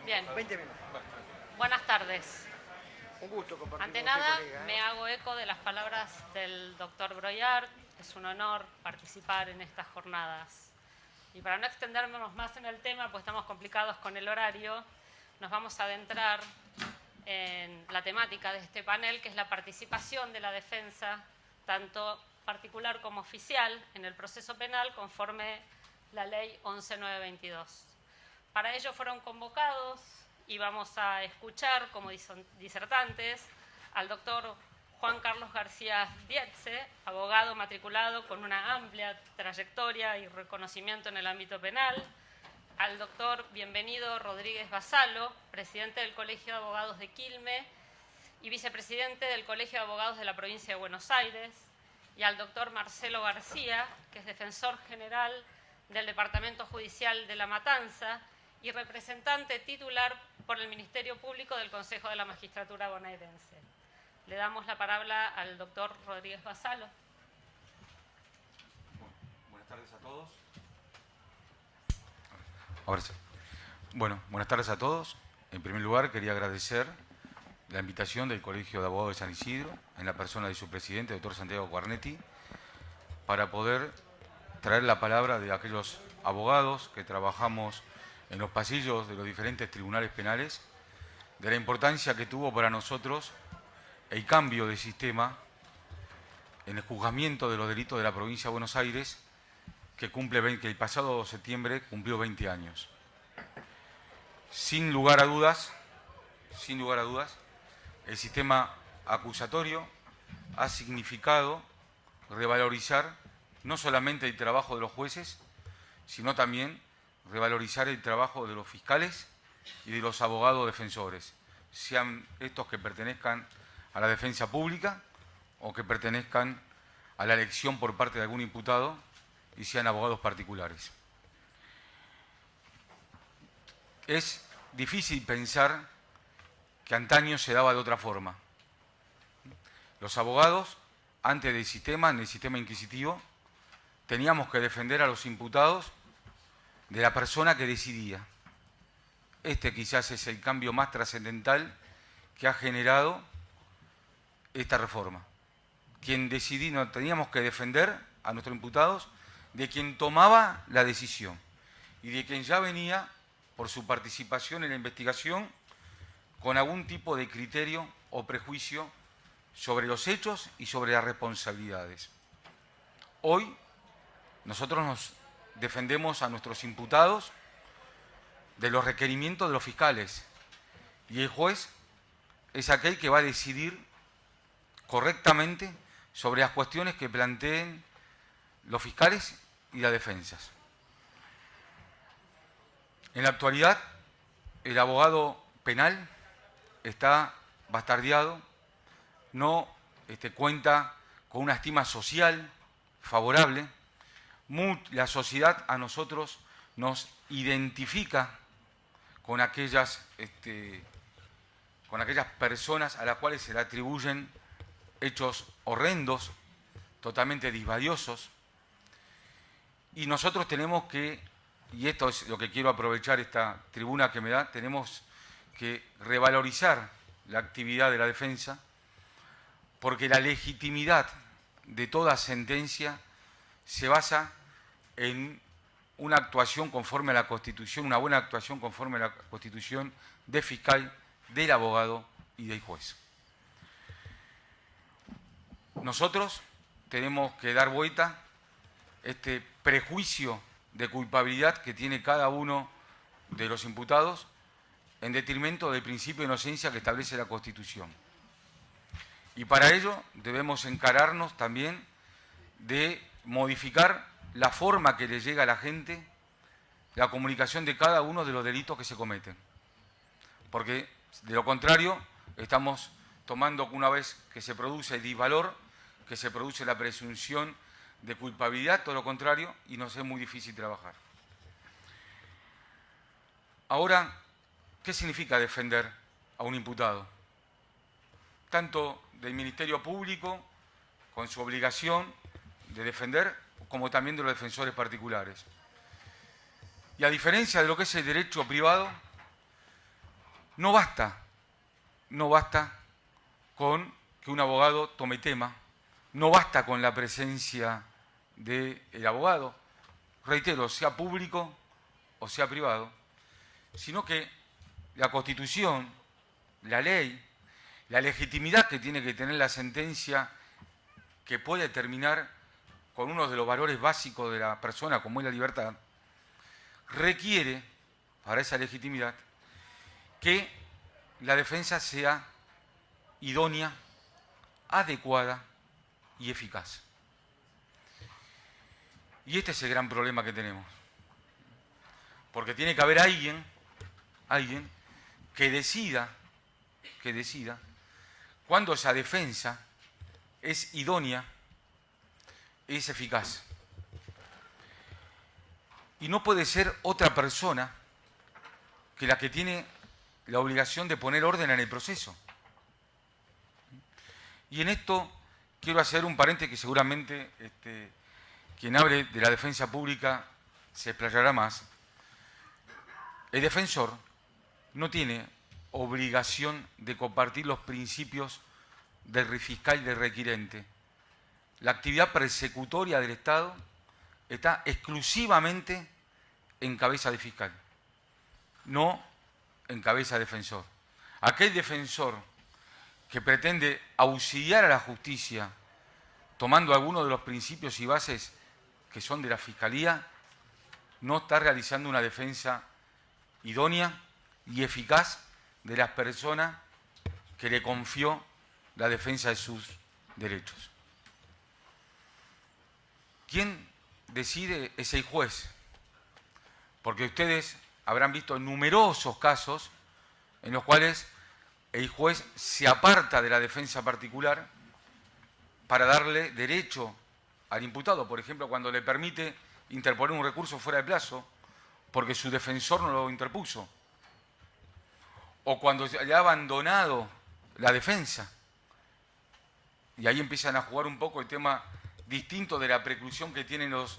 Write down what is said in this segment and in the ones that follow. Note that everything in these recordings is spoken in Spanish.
Bien. 20 minutos. Buenas tardes. Un gusto compartir Ante con usted, nada, colega, me hago eco de las palabras del doctor Broyard. Es un honor participar en estas jornadas. Y para no extendernos más en el tema, pues estamos complicados con el horario, nos vamos a adentrar en la temática de este panel, que es la participación de la defensa, tanto particular como oficial, en el proceso penal conforme la ley 11.922. Para ello fueron convocados y vamos a escuchar como disertantes al doctor Juan Carlos García Dietze, abogado matriculado con una amplia trayectoria y reconocimiento en el ámbito penal, al doctor Bienvenido Rodríguez Basalo, presidente del Colegio de Abogados de Quilmes y vicepresidente del Colegio de Abogados de la Provincia de Buenos Aires, y al doctor Marcelo García, que es defensor general del Departamento Judicial de La Matanza y representante titular por el Ministerio Público del Consejo de la Magistratura bonaerense. Le damos la palabra al doctor Rodríguez Basalo. Buenas tardes a todos. Ahora sí. Bueno, buenas tardes a todos. En primer lugar, quería agradecer la invitación del Colegio de Abogados de San Isidro, en la persona de su presidente, doctor Santiago Guarnetti, para poder traer la palabra de aquellos abogados que trabajamos en los pasillos de los diferentes tribunales penales, de la importancia que tuvo para nosotros el cambio de sistema en el juzgamiento de los delitos de la provincia de Buenos Aires, que el pasado septiembre cumplió 20 años. Sin lugar a dudas, el sistema acusatorio ha significado revalorizar no solamente el trabajo de los jueces, sino también revalorizar el trabajo de los fiscales y de los abogados defensores, sean estos que pertenezcan a la defensa pública o que pertenezcan a la elección por parte de algún imputado y sean abogados particulares. Es difícil pensar que antaño se daba de otra forma. Los abogados, antes del sistema, en el sistema inquisitivo, teníamos que defender a los imputados de la persona que decidía. Este quizás es el cambio más trascendental que ha generado esta reforma. Quien decidía, no teníamos que defender a nuestros imputados de quien tomaba la decisión y de quien ya venía por su participación en la investigación con algún tipo de criterio o prejuicio sobre los hechos y sobre las responsabilidades. Hoy nosotros nos defendemos a nuestros imputados de los requerimientos de los fiscales y el juez es aquel que va a decidir correctamente sobre las cuestiones que planteen los fiscales y las defensas. En la actualidad, el abogado penal está bastardeado, no cuenta con una estima social favorable. La sociedad a nosotros nos identifica con aquellas personas a las cuales se le atribuyen hechos horrendos, totalmente disvaliosos. Y nosotros tenemos que, y esto es lo que quiero aprovechar esta tribuna que me da, tenemos que revalorizar la actividad de la defensa, porque la legitimidad de toda sentencia se basa en una actuación conforme a la Constitución, una buena actuación conforme a la Constitución del fiscal, del abogado y del juez. Nosotros tenemos que dar vuelta este prejuicio de culpabilidad que tiene cada uno de los imputados en detrimento del principio de inocencia que establece la Constitución. Y para ello debemos encararnos también de modificar la forma que le llega a la gente la comunicación de cada uno de los delitos que se cometen. Porque de lo contrario estamos tomando, una vez que se produce el disvalor, que se produce la presunción de culpabilidad, todo lo contrario, y nos es muy difícil trabajar. Ahora, ¿qué significa defender a un imputado? Tanto del Ministerio Público, con su obligación de defender, como también de los defensores particulares. Y a diferencia de lo que es el derecho privado, no basta con que un abogado tome tema, no basta con la presencia del abogado, reitero, sea público o sea privado, sino que la Constitución, la ley, la legitimidad que tiene que tener la sentencia que puede terminar con uno de los valores básicos de la persona, como es la libertad, requiere, para esa legitimidad, que la defensa sea idónea, adecuada y eficaz. Y este es el gran problema que tenemos. Porque tiene que haber alguien que decida cuándo esa defensa es idónea, es eficaz. Y no puede ser otra persona que la que tiene la obligación de poner orden en el proceso. Y en esto quiero hacer un paréntesis que seguramente quien hable de la defensa pública se explayará más. El defensor no tiene obligación de compartir los principios del fiscal y del requirente. La actividad persecutoria del Estado está exclusivamente en cabeza de fiscal, no en cabeza de defensor. Aquel defensor que pretende auxiliar a la justicia tomando algunos de los principios y bases que son de la Fiscalía, no está realizando una defensa idónea y eficaz de las personas que le confió la defensa de sus derechos. ¿Quién decide? Es el juez. Porque ustedes habrán visto numerosos casos en los cuales el juez se aparta de la defensa particular para darle derecho al imputado. Por ejemplo, cuando le permite interponer un recurso fuera de plazo porque su defensor no lo interpuso. O cuando le ha abandonado la defensa. Y ahí empiezan a jugar un poco el tema distinto de la preclusión que tienen los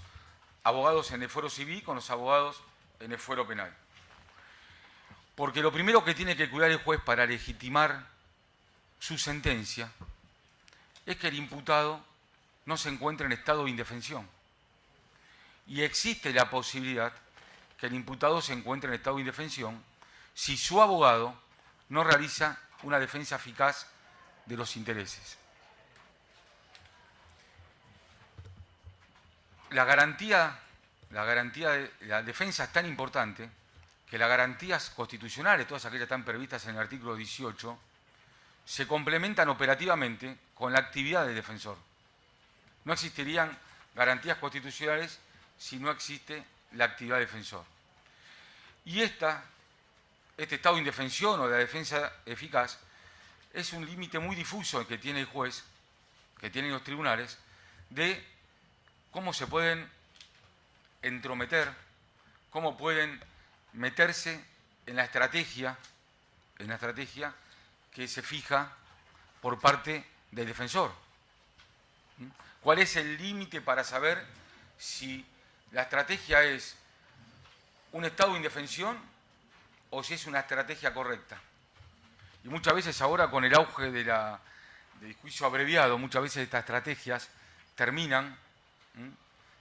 abogados en el fuero civil con los abogados en el fuero penal. Porque lo primero que tiene que cuidar el juez para legitimar su sentencia es que el imputado no se encuentre en estado de indefensión. Y existe la posibilidad que el imputado se encuentre en estado de indefensión si su abogado no realiza una defensa eficaz de los intereses. La garantía de la defensa es tan importante que las garantías constitucionales, todas aquellas que están previstas en el artículo 18, se complementan operativamente con la actividad del defensor. No existirían garantías constitucionales si no existe la actividad del defensor. Y este estado de indefensión o de la defensa eficaz es un límite muy difuso que tiene el juez, que tienen los tribunales, de cómo se pueden entrometer, cómo pueden meterse en la estrategia que se fija por parte del defensor. ¿Cuál es el límite para saber si la estrategia es un estado de indefensión o si es una estrategia correcta? Y muchas veces ahora con el auge del juicio abreviado, muchas veces estas estrategias terminan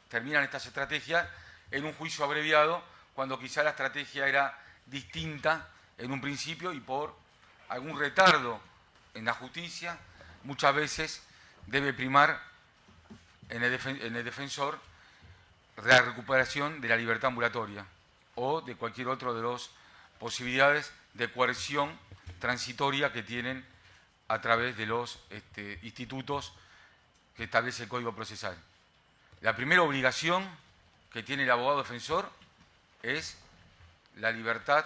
estas estrategias en un juicio abreviado cuando quizá la estrategia era distinta en un principio y por algún retardo en la justicia muchas veces debe primar en el defensor la recuperación de la libertad ambulatoria o de cualquier otro de las posibilidades de coerción transitoria que tienen a través de los institutos que establece el Código Procesal. La primera obligación que tiene el abogado defensor es la libertad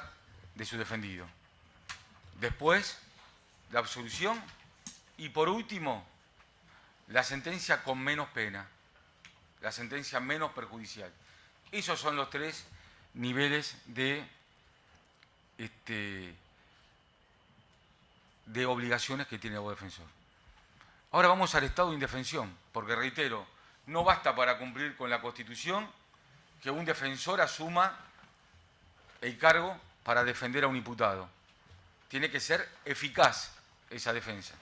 de su defendido. Después, la absolución y por último, la sentencia con menos pena, la sentencia menos perjudicial. Esos son los tres niveles de obligaciones que tiene el abogado defensor. Ahora vamos al estado de indefensión, porque reitero, no basta para cumplir con la Constitución que un defensor asuma el cargo para defender a un imputado. tiene que ser eficaz esa defensa.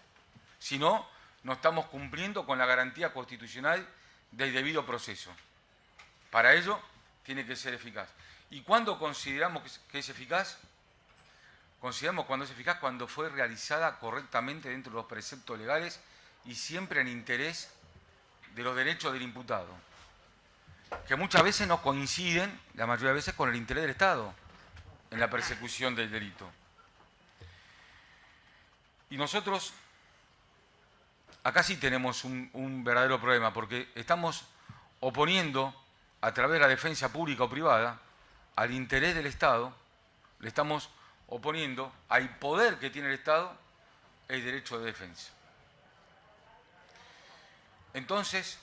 Si no, no estamos cumpliendo con la garantía constitucional del debido proceso. Para ello, tiene que ser eficaz. ¿Y cuándo consideramos que es eficaz? Consideramos cuando es eficaz cuando fue realizada correctamente dentro de los preceptos legales y siempre en interés de los derechos del imputado, que muchas veces no coinciden, la mayoría de veces, con el interés del Estado en la persecución del delito. Y nosotros acá sí tenemos un verdadero problema, porque estamos oponiendo a través de la defensa pública o privada al interés del Estado, le estamos oponiendo al poder que tiene el Estado el derecho de defensa. Entonces,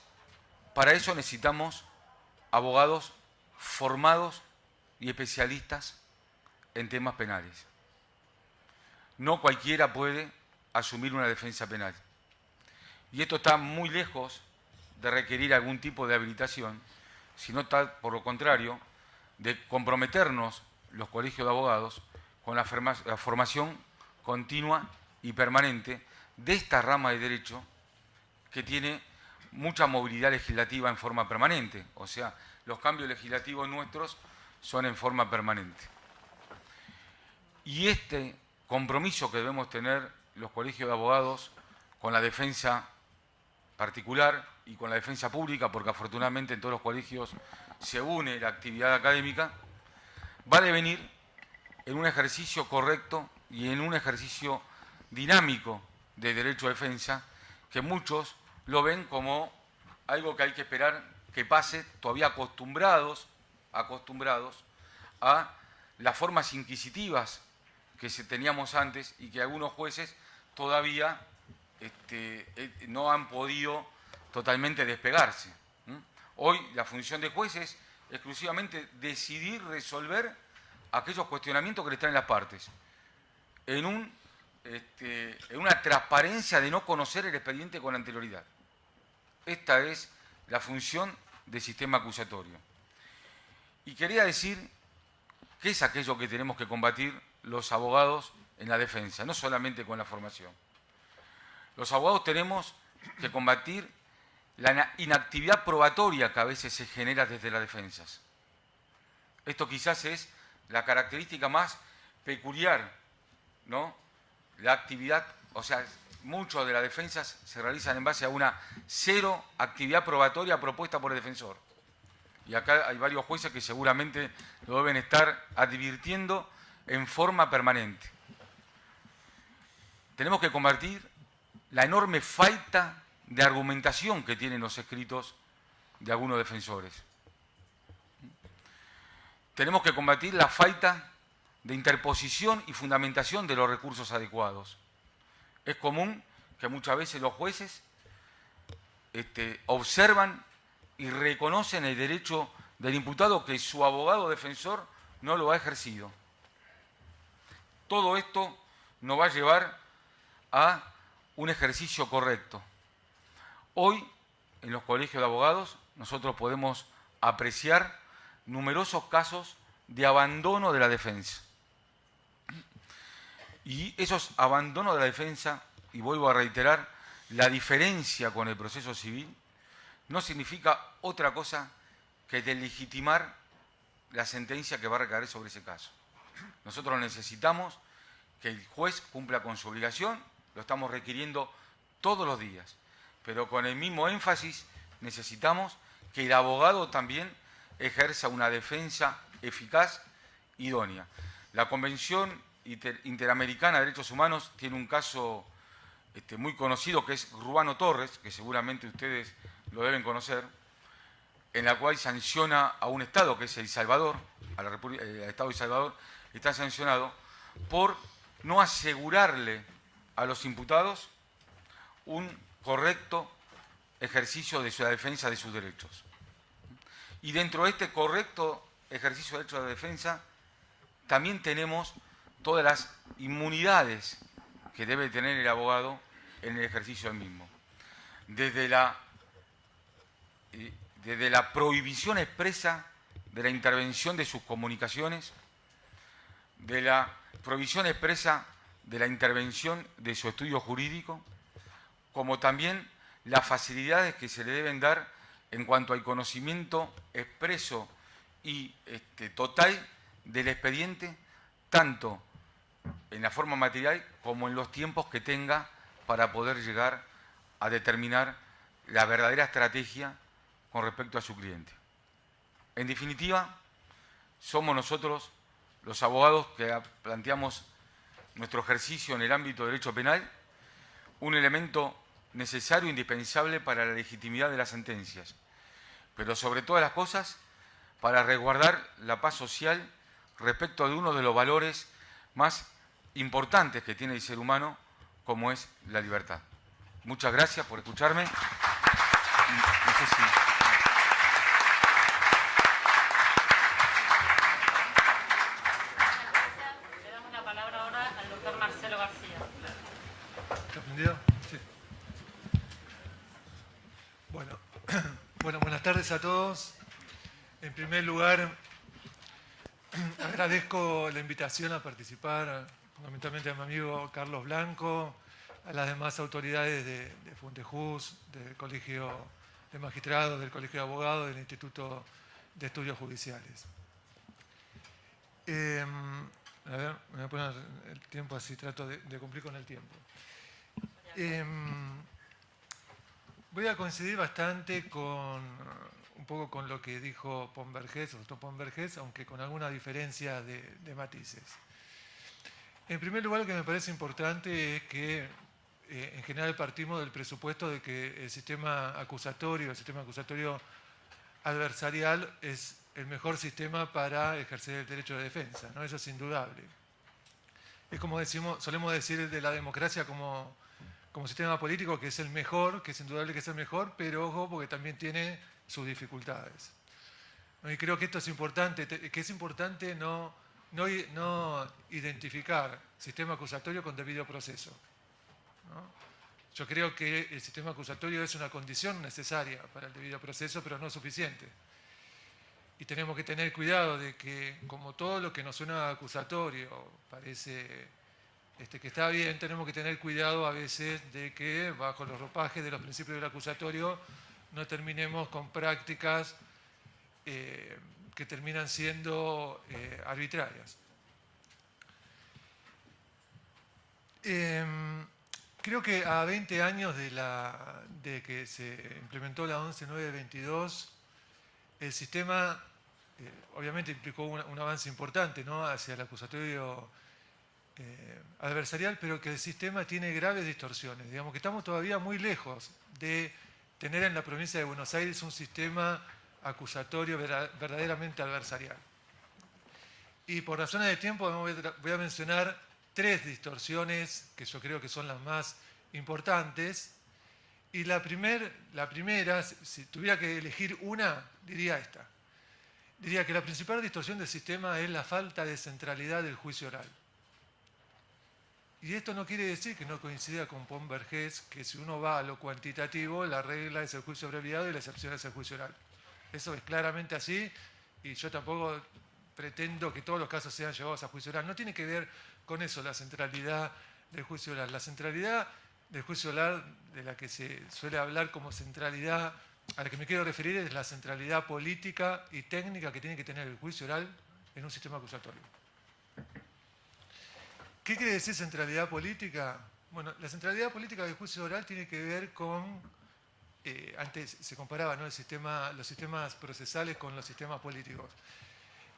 para eso necesitamos abogados formados y especialistas en temas penales. No cualquiera puede asumir una defensa penal. Y esto está muy lejos de requerir algún tipo de habilitación, sino está, por lo contrario, de comprometernos los colegios de abogados con la formación continua y permanente de esta rama de derecho que tiene mucha movilidad legislativa en forma permanente. O sea, los cambios legislativos nuestros son en forma permanente. Y este compromiso que debemos tener los colegios de abogados con la defensa particular y con la defensa pública, porque afortunadamente en todos los colegios se une la actividad académica, va a devenir en un ejercicio correcto y en un ejercicio dinámico de derecho a defensa, que muchos lo ven como algo que hay que esperar que pase, todavía acostumbrados a las formas inquisitivas que teníamos antes y que algunos jueces todavía no han podido totalmente despegarse. Hoy la función de juez es exclusivamente decidir, resolver aquellos cuestionamientos que le traen las partes, en una transparencia de no conocer el expediente con anterioridad. Esta es la función del sistema acusatorio. Y quería decir qué es aquello que tenemos que combatir los abogados en la defensa, no solamente con la formación. Los abogados tenemos que combatir la inactividad probatoria que a veces se genera desde las defensas. Esto quizás es la característica más peculiar, ¿no? La actividad, o sea, muchas de las defensas se realizan en base a una cero actividad probatoria propuesta por el defensor. Y acá hay varios jueces que seguramente lo deben estar advirtiendo en forma permanente. Tenemos que combatir la enorme falta de argumentación que tienen los escritos de algunos defensores. Tenemos que combatir la falta de interposición y fundamentación de los recursos adecuados. Es común que muchas veces los jueces observan y reconocen el derecho del imputado que su abogado defensor no lo ha ejercido. Todo esto nos va a llevar a un ejercicio correcto. Hoy, en los colegios de abogados, nosotros podemos apreciar numerosos casos de abandono de la defensa. Y esos abandonos de la defensa, y vuelvo a reiterar, la diferencia con el proceso civil, no significa otra cosa que deslegitimar la sentencia que va a recaer sobre ese caso. Nosotros necesitamos que el juez cumpla con su obligación, lo estamos requiriendo todos los días, pero con el mismo énfasis necesitamos que el abogado también ejerza una defensa eficaz, idónea. La Convención Interamericana de Derechos Humanos tiene un caso muy conocido que es Ruano Torres, que seguramente ustedes lo deben conocer, en la cual sanciona a un Estado, que es El Salvador, al Estado de El Salvador, está sancionado por no asegurarle a los imputados un correcto ejercicio de su defensa de sus derechos. Y dentro de este correcto ejercicio de derecho de defensa, también tenemos todas las inmunidades que debe tener el abogado en el ejercicio del mismo. Desde la prohibición expresa de la intervención de sus comunicaciones, de la prohibición expresa de la intervención de su estudio jurídico, como también las facilidades que se le deben dar en cuanto al conocimiento expreso y total del expediente, tanto en la forma material como en los tiempos que tenga para poder llegar a determinar la verdadera estrategia con respecto a su cliente. En definitiva, somos nosotros, los abogados, que planteamos nuestro ejercicio en el ámbito de derecho penal, un elemento necesario e indispensable para la legitimidad de las sentencias, pero sobre todas las cosas, para resguardar la paz social respecto de uno de los valores más importantes que tiene el ser humano, como es la libertad. Muchas gracias por escucharme. No sé si... Le damos la palabra ahora al doctor Marcelo García. ¿Está prendido? Sí. Bueno, buenas tardes a todos. En primer lugar, agradezco la invitación a participar, fundamentalmente a mi amigo Carlos Blanco, a las demás autoridades de Funtejuz, del Colegio de Magistrados, del Colegio de Abogados, del Instituto de Estudios Judiciales. A ver, me voy a poner el tiempo así, trato de cumplir con el tiempo. Voy a coincidir bastante un poco con lo que dijo Pomvergés, el doctor Pomvergés, aunque con alguna diferencia de matices. En primer lugar, lo que me parece importante es que en general partimos del presupuesto de que el sistema acusatorio adversarial es el mejor sistema para ejercer el derecho de defensa, ¿no? Eso es indudable. Es como solemos decir de la democracia como sistema político, que es el mejor, que es indudable que es el mejor, pero ojo, porque también tiene sus dificultades. Y creo que esto es importante, que es importante no identificar sistema acusatorio con debido proceso, ¿no? Yo creo que el sistema acusatorio es una condición necesaria para el debido proceso, pero no suficiente. Y tenemos que tener cuidado de que, como todo lo que nos suena acusatorio parece que está bien, tenemos que tener cuidado a veces de que, bajo los ropajes de los principios del acusatorio, no terminemos con prácticas que terminan siendo arbitrarias. Creo que a 20 años de que se implementó la 11922, el sistema obviamente implicó un avance importante, ¿no?, hacia el acusatorio adversarial, pero que el sistema tiene graves distorsiones. Digamos que estamos todavía muy lejos de tener en la provincia de Buenos Aires un sistema acusatorio verdaderamente adversarial. Y por razones de tiempo voy a mencionar 3 distorsiones que yo creo que son las más importantes. Y la primera, si tuviera que elegir una, diría esta. Diría que la principal distorsión del sistema es la falta de centralidad del juicio oral. Y esto no quiere decir que no coincida con Pomvergés, que si uno va a lo cuantitativo, la regla es el juicio abreviado y la excepción es el juicio oral. Eso es claramente así, y yo tampoco pretendo que todos los casos sean llevados a juicio oral. No tiene que ver con eso la centralidad del juicio oral. La centralidad del juicio oral, de la que se suele hablar como centralidad, a la que me quiero referir, es la centralidad política y técnica que tiene que tener el juicio oral en un sistema acusatorio. ¿Qué quiere decir centralidad política? Bueno, la centralidad política del juicio oral tiene que ver con, antes se comparaba, ¿no?, los sistemas procesales con los sistemas políticos.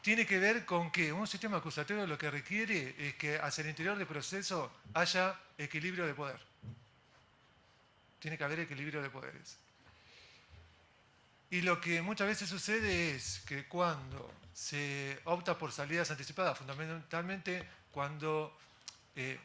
Tiene que ver con que un sistema acusatorio lo que requiere es que hacia el interior del proceso haya equilibrio de poder. Tiene que haber equilibrio de poderes. Y lo que muchas veces sucede es que cuando se opta por salidas anticipadas, fundamentalmente cuando, y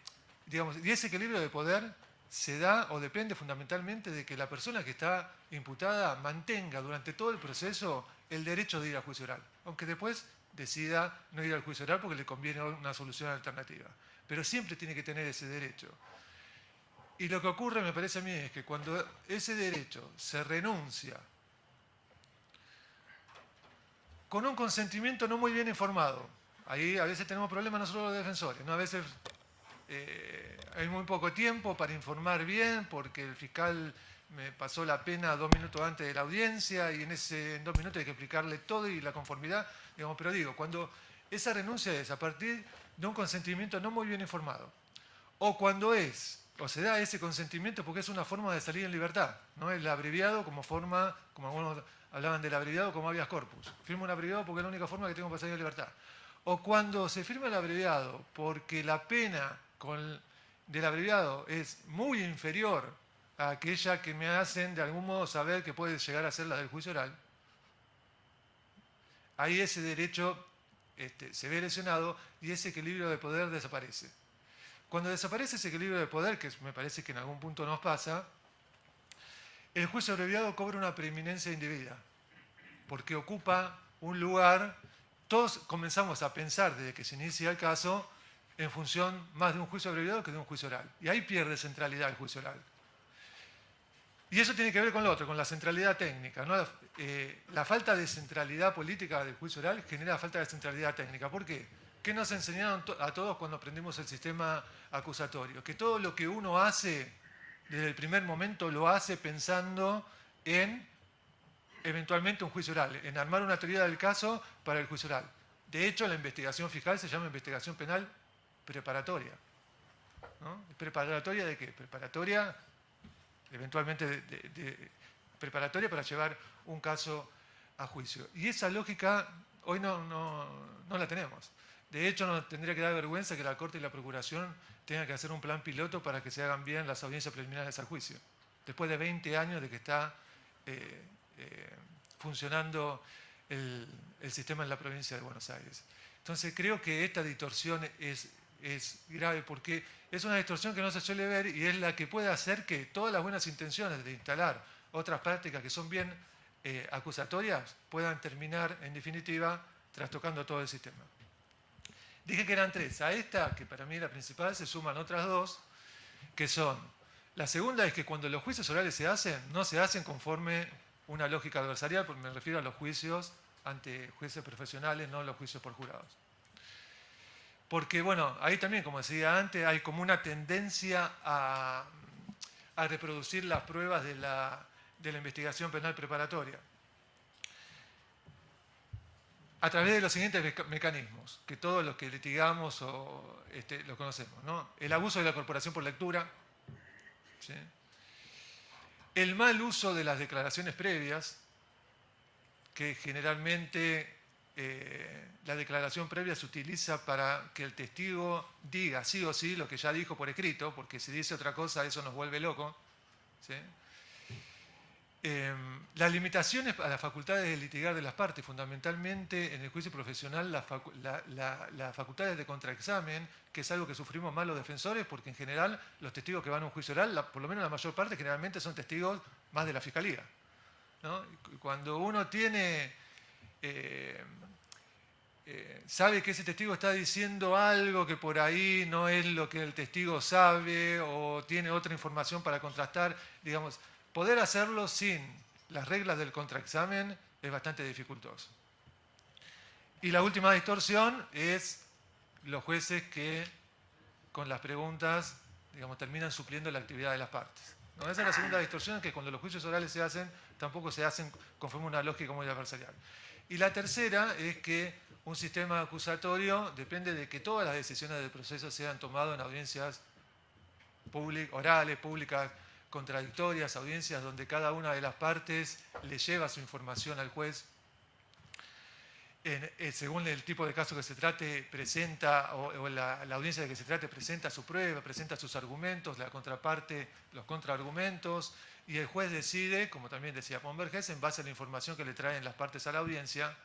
ese equilibrio de poder se da o depende fundamentalmente de que la persona que está imputada mantenga durante todo el proceso el derecho de ir a juicio oral, aunque después decida no ir al juicio oral porque le conviene una solución alternativa. Pero siempre tiene que tener ese derecho. Y lo que ocurre, me parece a mí, es que cuando ese derecho se renuncia con un consentimiento no muy bien informado, ahí a veces tenemos problemas nosotros los defensores, ¿no? A veces hay muy poco tiempo para informar bien, porque el fiscal me pasó la pena 2 minutos antes de la audiencia y en 2 minutos hay que explicarle todo y la conformidad. Digamos, pero digo, cuando esa renuncia es a partir de un consentimiento no muy bien informado, o cuando se da ese consentimiento porque es una forma de salir en libertad, ¿no? El abreviado como forma, como algunos hablaban del abreviado como habeas corpus. Firmo un abreviado porque es la única forma que tengo para salir en libertad. O cuando se firma el abreviado porque la pena del abreviado es muy inferior a aquella que me hacen de algún modo saber que puede llegar a ser la del juicio oral, ahí ese derecho se ve lesionado y ese equilibrio de poder desaparece. Cuando desaparece ese equilibrio de poder, que me parece que en algún punto nos pasa, el juicio abreviado cobra una preeminencia indebida, porque ocupa un lugar. Todos comenzamos a pensar desde que se inicia el caso en función más de un juicio abreviado que de un juicio oral. Y ahí pierde centralidad el juicio oral. Y eso tiene que ver con lo otro, con la centralidad técnica, ¿no? La falta de centralidad política del juicio oral genera falta de centralidad técnica. ¿Por qué? ¿Qué nos enseñaron a todos cuando aprendimos el sistema acusatorio? Que todo lo que uno hace desde el primer momento lo hace pensando en eventualmente un juicio oral, en armar una teoría del caso para el juicio oral. De hecho, la investigación fiscal se llama investigación penal preparatoria, ¿no? ¿Preparatoria de qué? Preparatoria, eventualmente preparatoria para llevar un caso a juicio. Y esa lógica hoy no la tenemos. De hecho, nos tendría que dar vergüenza que la Corte y la Procuración tengan que hacer un plan piloto para que se hagan bien las audiencias preliminares al juicio. Después de 20 años de que está funcionando el sistema en la provincia de Buenos Aires. Entonces creo que esta distorsión es grave porque es una distorsión que no se suele ver y es la que puede hacer que todas las buenas intenciones de instalar otras prácticas que son bien acusatorias puedan terminar en definitiva trastocando todo el sistema. Dije que eran 3. A esta, que para mí es la principal, se suman otras 2, que son: la segunda es que cuando los juicios orales se hacen, no se hacen conforme una lógica adversarial, porque me refiero a los juicios ante jueces profesionales, no los juicios por jurados. Porque, bueno, ahí también, como decía antes, hay como una tendencia a reproducir las pruebas de la investigación penal preparatoria a través de los siguientes mecanismos, que todos los que litigamos lo conocemos, ¿no? El abuso de la corporación por lectura, ¿sí? El mal uso de las declaraciones previas, que generalmente la declaración previa se utiliza para que el testigo diga sí o sí lo que ya dijo por escrito, porque si dice otra cosa eso nos vuelve locos, ¿sí? Las limitaciones a las facultades de litigar de las partes, fundamentalmente en el juicio profesional las facultades de contraexamen, que es algo que sufrimos más los defensores, porque en general los testigos que van a un juicio oral, por lo menos la mayor parte, generalmente son testigos más de la fiscalía, ¿no? Cuando uno sabe que ese testigo está diciendo algo que por ahí no es lo que el testigo sabe o tiene otra información para contrastar, digamos, poder hacerlo sin las reglas del contraexamen es bastante dificultoso. Y la última distorsión es los jueces que con las preguntas, digamos, terminan supliendo la actividad de las partes, ¿no? Esa es la segunda distorsión, que cuando los juicios orales se hacen, tampoco se hacen conforme a una lógica muy adversarial. Y la tercera es que un sistema acusatorio depende de que todas las decisiones del proceso sean tomadas en audiencias orales, públicas, contradictorias, audiencias donde cada una de las partes le lleva su información al juez. Según el tipo de caso que se trate, presenta, o la audiencia de que se trate, presenta su prueba, presenta sus argumentos, la contraparte, los contraargumentos, y el juez decide, como también decía Pomberges, en base a la información que le traen las partes a la audiencia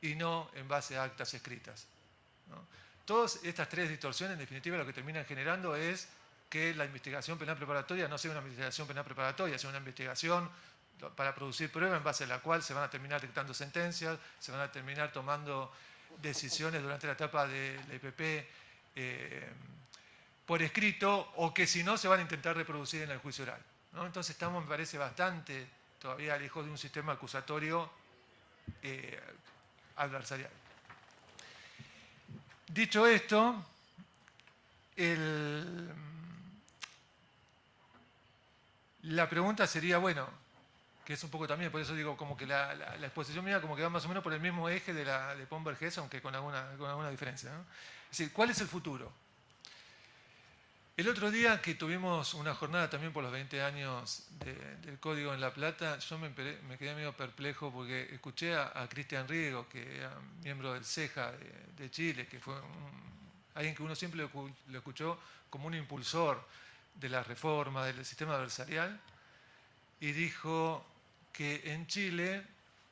y no en base a actas escritas, ¿no? Todas estas 3 distorsiones, en definitiva, lo que terminan generando es que la investigación penal preparatoria no sea una investigación penal preparatoria, sea una investigación para producir pruebas en base a la cual se van a terminar dictando sentencias, se van a terminar tomando decisiones durante la etapa del EPP por escrito, o que si no se van a intentar reproducir en el juicio oral, ¿no? Entonces estamos, me parece, bastante todavía lejos de un sistema acusatorio adversarial. Dicho esto, La pregunta sería, bueno, que es un poco también, por eso digo, como que la exposición mía como que va más o menos por el mismo eje de Pomberg-Hess, aunque con alguna diferencia, ¿no? Es decir, ¿cuál es el futuro? El otro día que tuvimos una jornada también por los 20 años del Código en La Plata, yo me quedé medio perplejo porque escuché a Cristian Riego, que era miembro del CEJA de Chile, que fue alguien que uno siempre lo escuchó como un impulsor de la reforma del sistema adversarial, y dijo que en Chile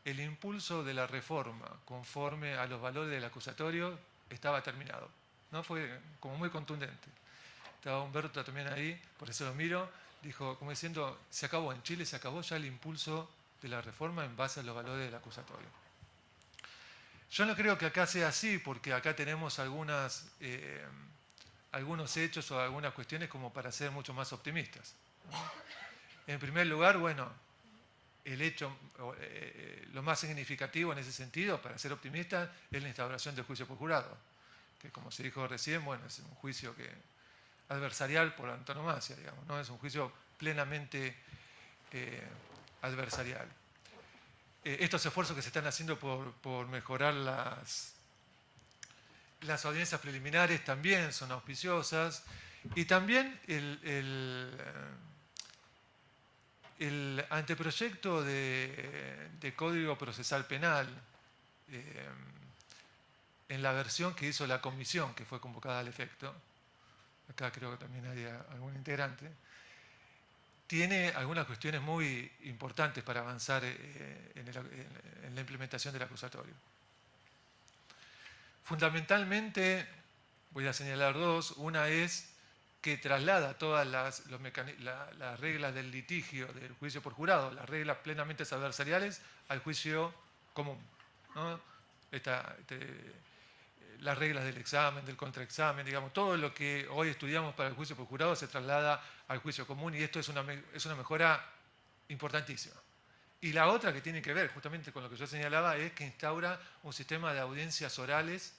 el impulso de la reforma conforme a los valores del acusatorio estaba terminado, ¿no? Fue como muy contundente. Estaba Humberto también ahí, por eso lo miro, dijo, como diciendo, se acabó, en Chile se acabó ya el impulso de la reforma en base a los valores del acusatorio. Yo no creo que acá sea así, porque acá tenemos algunos hechos o algunas cuestiones como para ser mucho más optimistas, ¿no? En primer lugar, bueno, el hecho, lo más significativo en ese sentido, para ser optimista, es la instauración del juicio por jurado, que como se dijo recién, bueno, es un juicio adversarial por antonomasia, digamos, ¿no? Es un juicio plenamente adversarial. Estos esfuerzos que se están haciendo por mejorar las audiencias preliminares también son auspiciosas, y también el anteproyecto de Código Procesal Penal, en la versión que hizo la comisión, que fue convocada al efecto, acá creo que también hay algún integrante, tiene algunas cuestiones muy importantes para avanzar en la implementación del acusatorio. Fundamentalmente, voy a señalar dos. Una es que traslada todas las reglas del litigio, del juicio por jurado, las reglas plenamente adversariales, al juicio común, ¿no? Las reglas del examen, del contraexamen, digamos, todo lo que hoy estudiamos para el juicio por jurado se traslada al juicio común, y esto es una mejora importantísima. Y la otra que tiene que ver justamente con lo que yo señalaba es que instaura un sistema de audiencias orales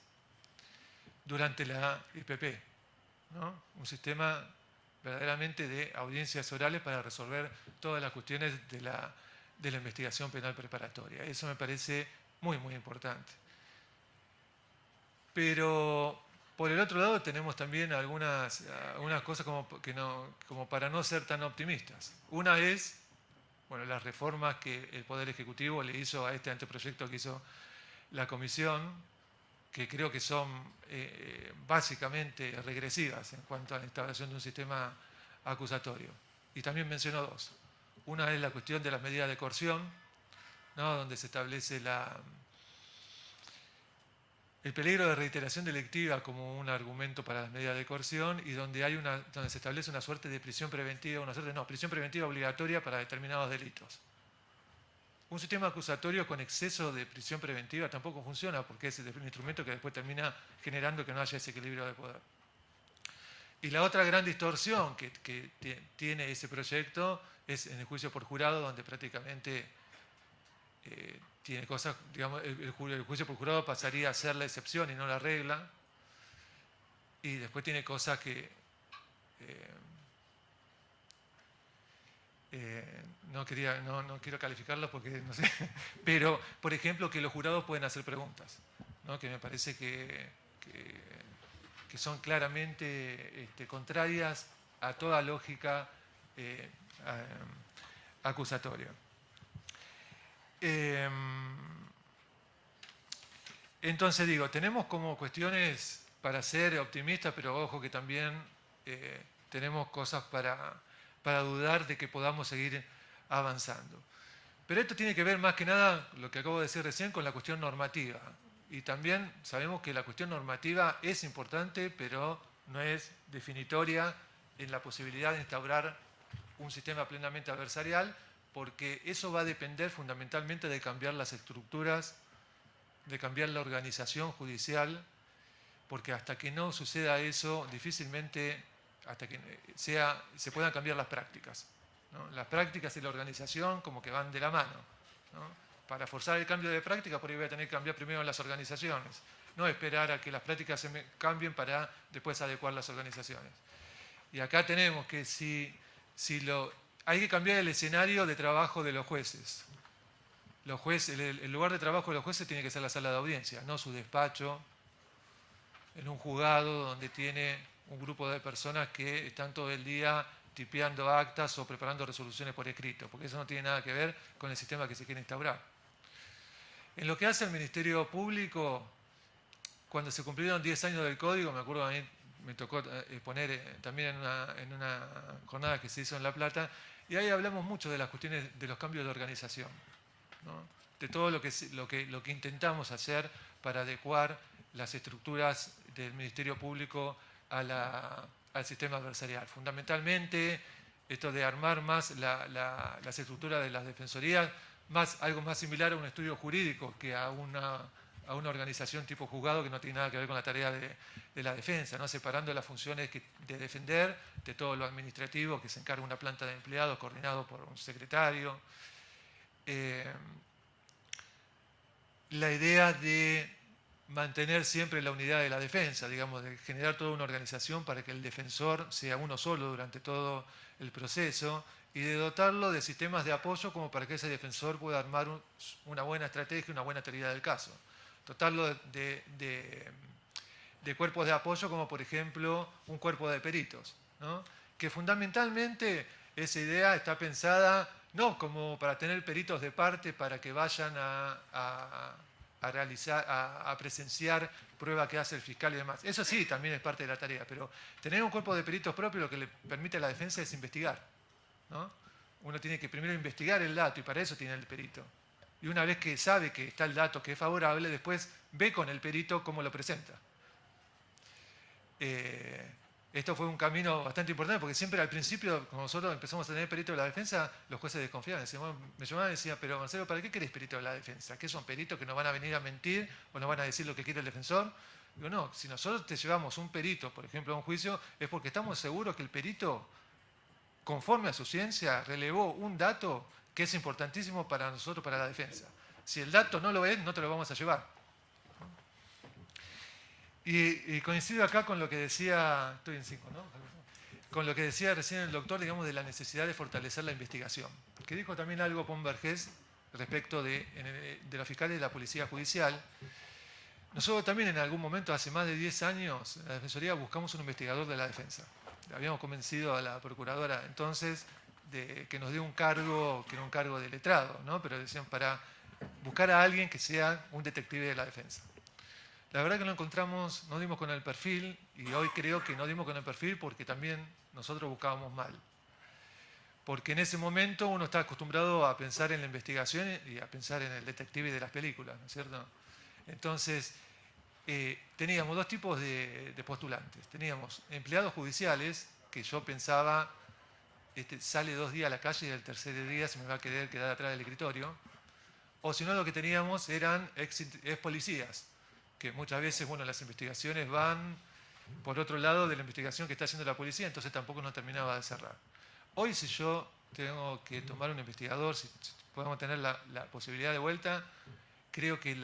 durante la IPP, ¿no? Un sistema verdaderamente de audiencias orales para resolver todas las cuestiones de la investigación penal preparatoria. Eso me parece muy, muy importante. Pero por el otro lado tenemos también algunas cosas como para no ser tan optimistas. Una es, bueno, las reformas que el Poder Ejecutivo le hizo a este anteproyecto que hizo la Comisión, que creo que son básicamente regresivas en cuanto a la instauración de un sistema acusatorio. Y también menciono dos. Una es la cuestión de las medidas de coerción, ¿no? Donde se establece el peligro de reiteración delictiva como un argumento para las medidas de coerción, y donde se establece una suerte de prisión preventiva, prisión preventiva obligatoria para determinados delitos. Un sistema acusatorio con exceso de prisión preventiva tampoco funciona, porque es un instrumento que después termina generando que no haya ese equilibrio de poder. Y la otra gran distorsión que tiene ese proyecto es en el juicio por jurado, donde prácticamente tiene cosas, digamos, el juicio por jurado pasaría a ser la excepción y no la regla, y después tiene cosas que no quiero calificarlo porque no sé, pero por ejemplo que los jurados pueden hacer preguntas, ¿no? Que me parece que son claramente contrarias a toda lógica acusatoria. Entonces digo, tenemos como cuestiones para ser optimistas, pero ojo que también tenemos cosas para dudar de que podamos seguir avanzando. Pero esto tiene que ver más que nada, lo que acabo de decir recién, con la cuestión normativa. Y también sabemos que la cuestión normativa es importante, pero no es definitoria en la posibilidad de instaurar un sistema plenamente adversarial, porque eso va a depender fundamentalmente de cambiar las estructuras, de cambiar la organización judicial, porque hasta que no suceda eso, difícilmente, hasta que se puedan cambiar las prácticas, ¿no? Las prácticas y la organización como que van de la mano, ¿no? Para forzar el cambio de práctica, por ahí voy a tener que cambiar primero las organizaciones. no esperar a que las prácticas cambien para después adecuar las organizaciones. Y acá tenemos que hay que cambiar el escenario de trabajo de los jueces. Los jueces, el lugar de trabajo de los jueces tiene que ser la sala de audiencia, no su despacho, en un juzgado donde tiene un grupo de personas que están todo el día tipeando actas o preparando resoluciones por escrito, porque eso no tiene nada que ver con el sistema que se quiere instaurar. En lo que hace el Ministerio Público, cuando se cumplieron 10 años del Código, me acuerdo a mí me tocó exponer también en una jornada que se hizo en La Plata, y ahí hablamos mucho de las cuestiones de los cambios de organización, ¿no? De todo lo que intentamos hacer para adecuar las estructuras del Ministerio Público al sistema adversarial. Fundamentalmente, esto de armar más las estructuras de las defensorías, algo más similar a un estudio jurídico que a una organización tipo juzgado que no tiene nada que ver con la tarea de la defensa, ¿no? Separando las funciones de defender de todo lo administrativo, que se encarga una planta de empleados coordinado por un secretario. La idea de mantener siempre la unidad de la defensa, digamos, de generar toda una organización para que el defensor sea uno solo durante todo el proceso y de dotarlo de sistemas de apoyo como para que ese defensor pueda armar una buena estrategia, una buena teoría del caso. Dotarlo de cuerpos de apoyo como por ejemplo un cuerpo de peritos, ¿no? Que fundamentalmente esa idea está pensada no como para tener peritos de parte para que vayan a presenciar pruebas que hace el fiscal y demás. Eso sí, también es parte de la tarea, pero tener un cuerpo de peritos propio lo que le permite a la defensa es investigar, ¿no? Uno tiene que primero investigar el dato y para eso tiene el perito. Y una vez que sabe que está el dato que es favorable, después ve con el perito cómo lo presenta. Esto fue un camino bastante importante porque siempre al principio, cuando nosotros empezamos a tener perito de la defensa, los jueces desconfiaban. Me llamaban y decían, pero Marcelo, ¿para qué querés perito de la defensa? ¿Qué son peritos que no van a venir a mentir o no van a decir lo que quiere el defensor? Digo, no, si nosotros te llevamos un perito, por ejemplo, a un juicio, es porque estamos seguros que el perito, conforme a su ciencia, relevó un dato que es importantísimo para nosotros, para la defensa. Si el dato no lo es, no te lo vamos a llevar. Y coincido acá con lo que decía, estoy en 5, ¿no? Con lo que decía recién el doctor, digamos, de la necesidad de fortalecer la investigación. Que dijo también algo Pon Vergés respecto de los fiscales de la Policía Judicial. Nosotros también en algún momento, hace más de 10 años, en la Defensoría buscamos un investigador de la defensa. Habíamos convencido a la procuradora entonces de que nos dé un cargo, que era un cargo de letrado, ¿no? Pero decían para buscar a alguien que sea un detective de la defensa. La verdad que no encontramos, no dimos con el perfil, y hoy creo que no dimos con el perfil porque también nosotros buscábamos mal. Porque en ese momento uno está acostumbrado a pensar en la investigación y a pensar en el detective de las películas, ¿no es cierto? Entonces, teníamos dos tipos de postulantes. Teníamos empleados judiciales, que yo pensaba, sale 2 días a la calle y el tercer día se me va a querer quedar atrás del escritorio. O si no, lo que teníamos eran ex policías, que muchas veces, bueno, las investigaciones van por otro lado de la investigación que está haciendo la policía, entonces tampoco nos terminaba de cerrar. Hoy, si yo tengo que tomar un investigador, si podemos tener la posibilidad de vuelta, creo que el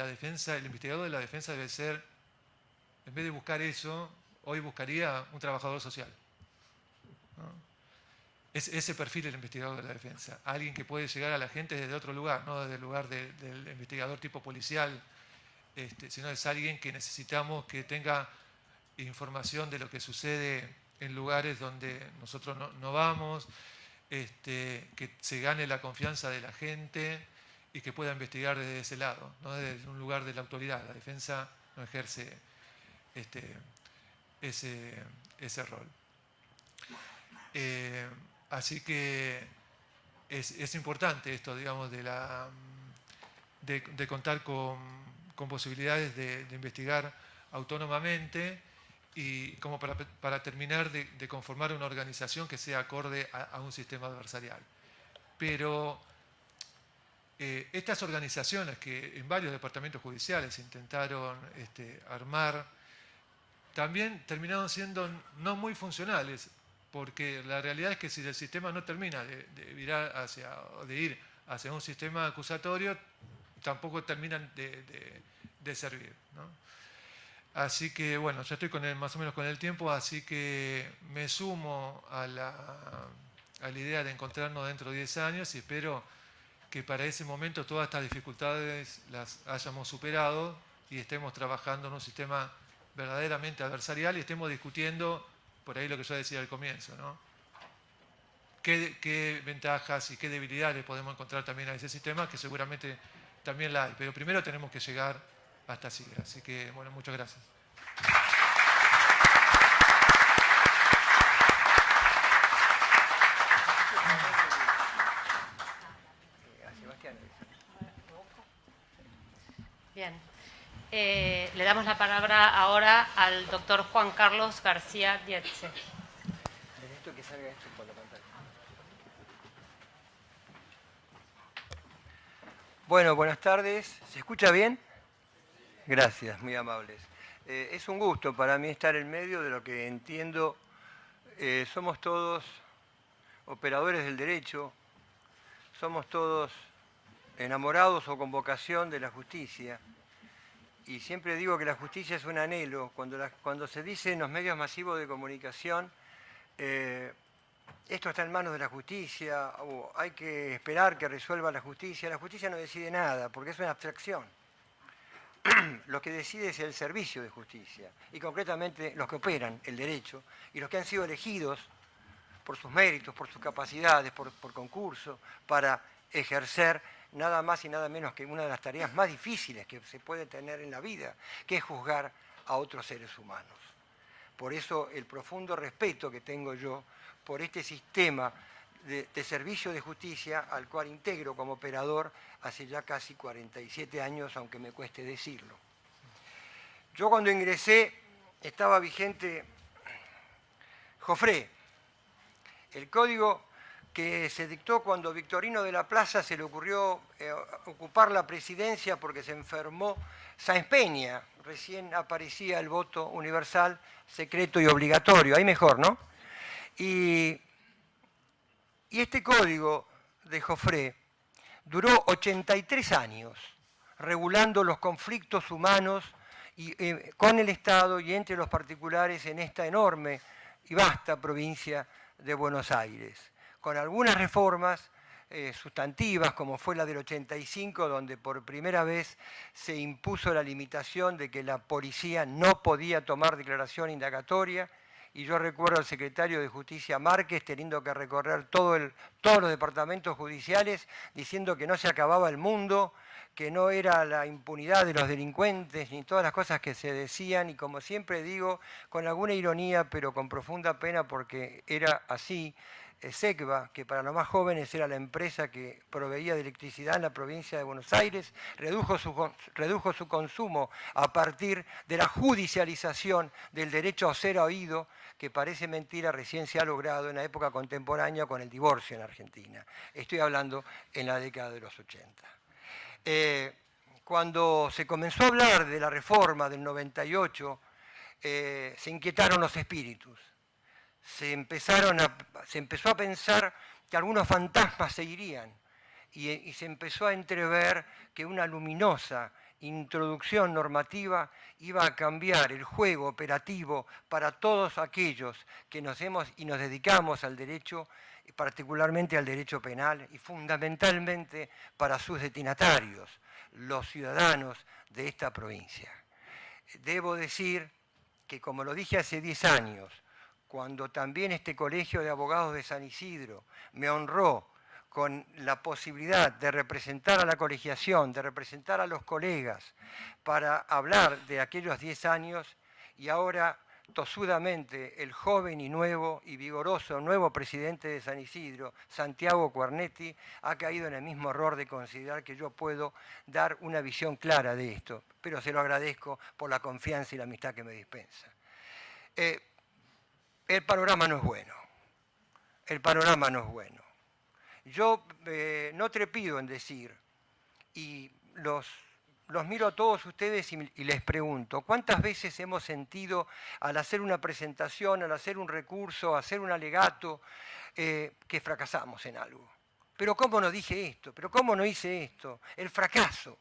investigador de la defensa debe ser, en vez de buscar eso, hoy buscaría un trabajador social, ¿no? Ese perfil del investigador de la defensa, alguien que puede llegar a la gente desde otro lugar, no desde el lugar del investigador tipo policial, sino es alguien que necesitamos que tenga información de lo que sucede en lugares donde nosotros no vamos, que se gane la confianza de la gente y que pueda investigar desde ese lado, no desde un lugar de la autoridad. La defensa no ejerce ese rol. Así que es importante esto, digamos, de contar con posibilidades de investigar autónomamente y como para terminar de conformar una organización que sea acorde a un sistema adversarial. Pero estas organizaciones que en varios departamentos judiciales intentaron armar, también terminaron siendo no muy funcionales, porque la realidad es que si el sistema no termina de ir hacia un sistema acusatorio, tampoco terminan de servir, ¿no? Así que, bueno, ya estoy más o menos con el tiempo, así que me sumo a la idea de encontrarnos dentro de 10 años y espero que para ese momento todas estas dificultades las hayamos superado y estemos trabajando en un sistema verdaderamente adversarial y estemos discutiendo, por ahí lo que yo decía al comienzo, ¿no? ¿Qué ventajas y qué debilidades podemos encontrar también a ese sistema, que seguramente también la hay. Pero primero tenemos que llegar hasta así. Así que, bueno, muchas gracias. Bien. Le damos la palabra ahora al doctor Juan Carlos García Dietze. Necesito que salga esto por la pantalla. Bueno, buenas tardes. ¿Se escucha bien? Gracias, muy amables. Es un gusto para mí estar en medio de lo que entiendo. Somos todos operadores del derecho, somos todos enamorados o con vocación de la justicia. Y siempre digo que la justicia es un anhelo. Cuando se dice en los medios masivos de comunicación, esto está en manos de la justicia, o hay que esperar que resuelva la justicia no decide nada, porque es una abstracción. Lo que decide es el servicio de justicia, y concretamente los que operan el derecho, y los que han sido elegidos por sus méritos, por sus capacidades, por concurso, para ejercer nada más y nada menos que una de las tareas más difíciles que se puede tener en la vida, que es juzgar a otros seres humanos. Por eso el profundo respeto que tengo yo por este sistema de servicio de justicia al cual integro como operador hace ya casi 47 años, aunque me cueste decirlo. Yo cuando ingresé estaba vigente Joffre, el código que se dictó cuando Victorino de la Plaza se le ocurrió ocupar la presidencia porque se enfermó Sáenz Peña. Recién aparecía el voto universal, secreto y obligatorio. Ahí mejor, ¿no? Y este código de Joffre duró 83 años regulando los conflictos humanos con el Estado y entre los particulares en esta enorme y vasta provincia de Buenos Aires, con algunas reformas sustantivas, como fue la del 85, donde por primera vez se impuso la limitación de que la policía no podía tomar declaración indagatoria, y yo recuerdo al secretario de Justicia Márquez teniendo que recorrer todos los departamentos judiciales diciendo que no se acababa el mundo, que no era la impunidad de los delincuentes, ni todas las cosas que se decían, y como siempre digo, con alguna ironía, pero con profunda pena, porque era así. SECBA, que para los más jóvenes era la empresa que proveía de electricidad en la provincia de Buenos Aires, redujo su consumo a partir de la judicialización del derecho a ser oído, que parece mentira, recién se ha logrado en la época contemporánea con el divorcio en Argentina. Estoy hablando en la década de los 80. Cuando se comenzó a hablar de la reforma del 98, se inquietaron los espíritus. Se empezó a pensar que algunos fantasmas se irían y se empezó a entrever que una luminosa introducción normativa iba a cambiar el juego operativo para todos aquellos que nos dedicamos al derecho, particularmente al derecho penal, y fundamentalmente para sus destinatarios, los ciudadanos de esta provincia. Debo decir que, como lo dije hace 10 años, cuando también este Colegio de Abogados de San Isidro me honró con la posibilidad de representar a la colegiación, de representar a los colegas, para hablar de aquellos 10 años, y ahora tosudamente el joven y nuevo y vigoroso nuevo presidente de San Isidro, Santiago Quarnetti, ha caído en el mismo error de considerar que yo puedo dar una visión clara de esto, pero se lo agradezco por la confianza y la amistad que me dispensa. El panorama no es bueno. El panorama no es bueno. Yo no trepido en decir, y los miro a todos ustedes y les pregunto, ¿cuántas veces hemos sentido al hacer una presentación, al hacer un recurso, hacer un alegato, que fracasamos en algo? ¿Pero cómo no dije esto? ¿Pero cómo no hice esto? El fracaso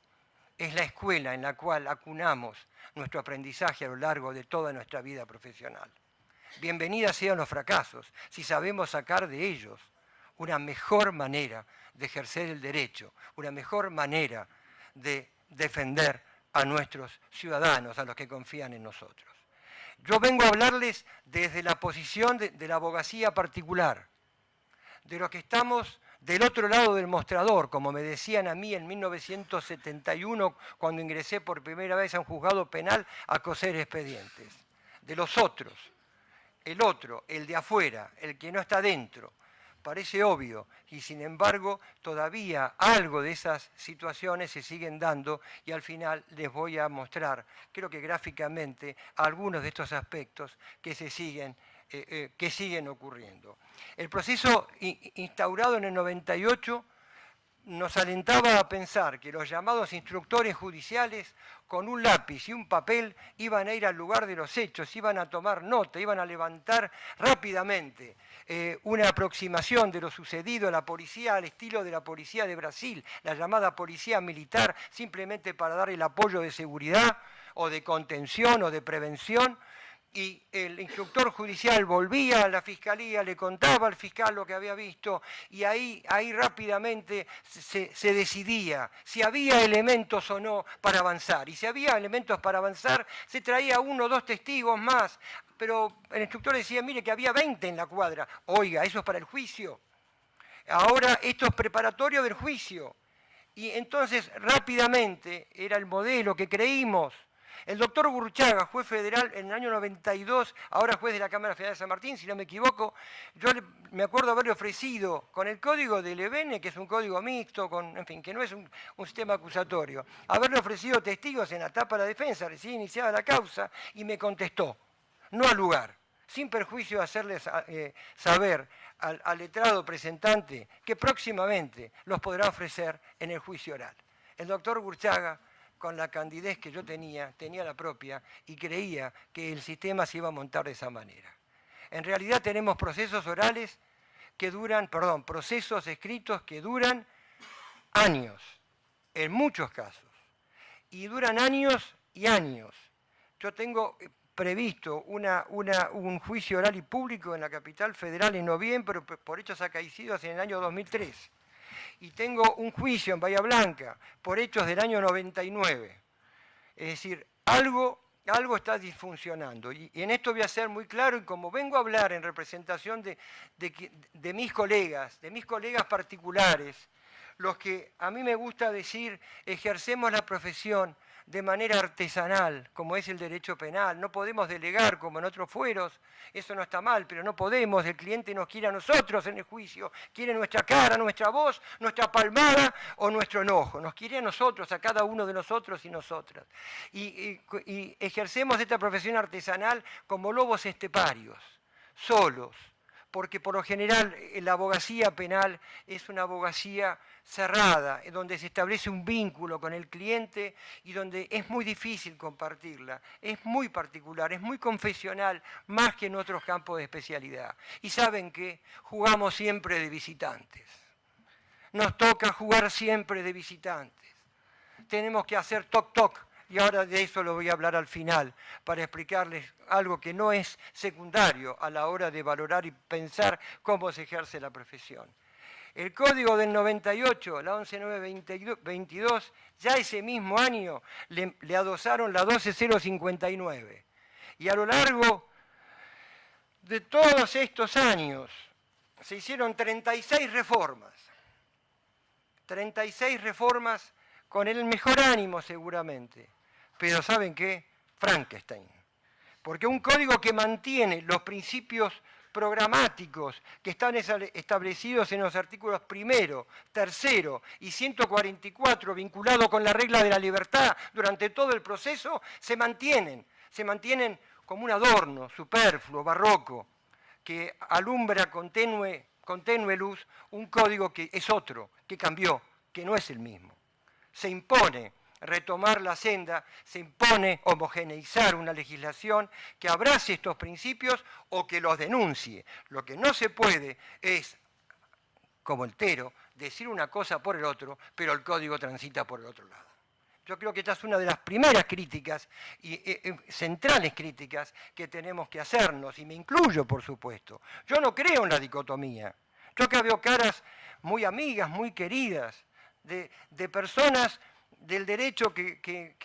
es la escuela en la cual acunamos nuestro aprendizaje a lo largo de toda nuestra vida profesional. Bienvenidas sean los fracasos si sabemos sacar de ellos una mejor manera de ejercer el derecho, una mejor manera de defender a nuestros ciudadanos, a los que confían en nosotros. Yo vengo a hablarles desde la posición de la abogacía particular, de los que estamos del otro lado del mostrador, como me decían a mí en 1971, cuando ingresé por primera vez a un juzgado penal a coser expedientes. De los otros, el otro, el de afuera, el que no está dentro. Parece obvio, y sin embargo todavía algo de esas situaciones se siguen dando, y al final les voy a mostrar, creo que gráficamente, algunos de estos aspectos que siguen ocurriendo. El proceso instaurado en el 98 nos alentaba a pensar que los llamados instructores judiciales, con un lápiz y un papel, iban a ir al lugar de los hechos, iban a tomar nota, iban a levantar rápidamente una aproximación de lo sucedido a la policía, al estilo de la policía de Brasil, la llamada policía militar, simplemente para dar el apoyo de seguridad o de contención o de prevención. Y el instructor judicial volvía a la fiscalía, le contaba al fiscal lo que había visto, y ahí rápidamente se decidía si había elementos o no para avanzar. Y si había elementos para avanzar, se traía 1 o 2 testigos más, pero el instructor decía, mire que había 20 en la cuadra. Oiga, eso es para el juicio. Ahora esto es preparatorio del juicio. Y entonces rápidamente era el modelo que creímos. El doctor Gurruchaga, juez federal en el año 92, ahora juez de la Cámara Federal de San Martín, si no me equivoco, yo me acuerdo haberle ofrecido con el código del EBN, que es un código mixto, en fin, que no es un sistema acusatorio, haberle ofrecido testigos en la etapa de la defensa, recién iniciada la causa, y me contestó, no al lugar, sin perjuicio de hacerles saber al letrado presentante que próximamente los podrá ofrecer en el juicio oral. El doctor Gurruchaga, con la candidez que yo tenía la propia, y creía que el sistema se iba a montar de esa manera. En realidad tenemos procesos procesos escritos que duran años, en muchos casos, y duran años y años. Yo tengo previsto un juicio oral y público en la capital federal en noviembre por hechos acaecidos en el año 2003. Y tengo un juicio en Bahía Blanca por hechos del año 99. Es decir, algo está disfuncionando. Y en esto voy a ser muy claro, y como vengo a hablar en representación de mis colegas particulares, los que a mí me gusta decir ejercemos la profesión de manera artesanal, como es el derecho penal. No podemos delegar como en otros fueros, eso no está mal, pero no podemos, el cliente nos quiere a nosotros en el juicio, quiere nuestra cara, nuestra voz, nuestra palmada o nuestro enojo, nos quiere a nosotros, a cada uno de nosotros y nosotras. Y ejercemos esta profesión artesanal como lobos esteparios, solos, porque por lo general la abogacía penal es una abogacía cerrada, donde se establece un vínculo con el cliente y donde es muy difícil compartirla, es muy particular, es muy confesional, más que en otros campos de especialidad. Y saben que jugamos siempre de visitantes, nos toca jugar siempre de visitantes, tenemos que hacer toc-toc. Y ahora de eso lo voy a hablar al final, para explicarles algo que no es secundario a la hora de valorar y pensar cómo se ejerce la profesión. El código del 98, la 11922, ya ese mismo año le adosaron la 12059. Y a lo largo de todos estos años se hicieron 36 reformas. 36 reformas con el mejor ánimo seguramente. Pero ¿saben qué? Frankenstein. Porque un código que mantiene los principios programáticos que están establecidos en los artículos 1, 3 y 144, vinculado con la regla de la libertad durante todo el proceso, se mantienen como un adorno superfluo, barroco, que alumbra con tenue luz un código que es otro, que cambió, que no es el mismo. Se impone retomar la senda, se impone homogeneizar una legislación que abrace estos principios o que los denuncie. Lo que no se puede es, como el Tero, decir una cosa por el otro, pero el código transita por el otro lado. Yo creo que esta es una de las primeras críticas y centrales críticas que tenemos que hacernos, y me incluyo, por supuesto. Yo no creo en la dicotomía. Yo acá veo caras muy amigas, muy queridas, de personas del derecho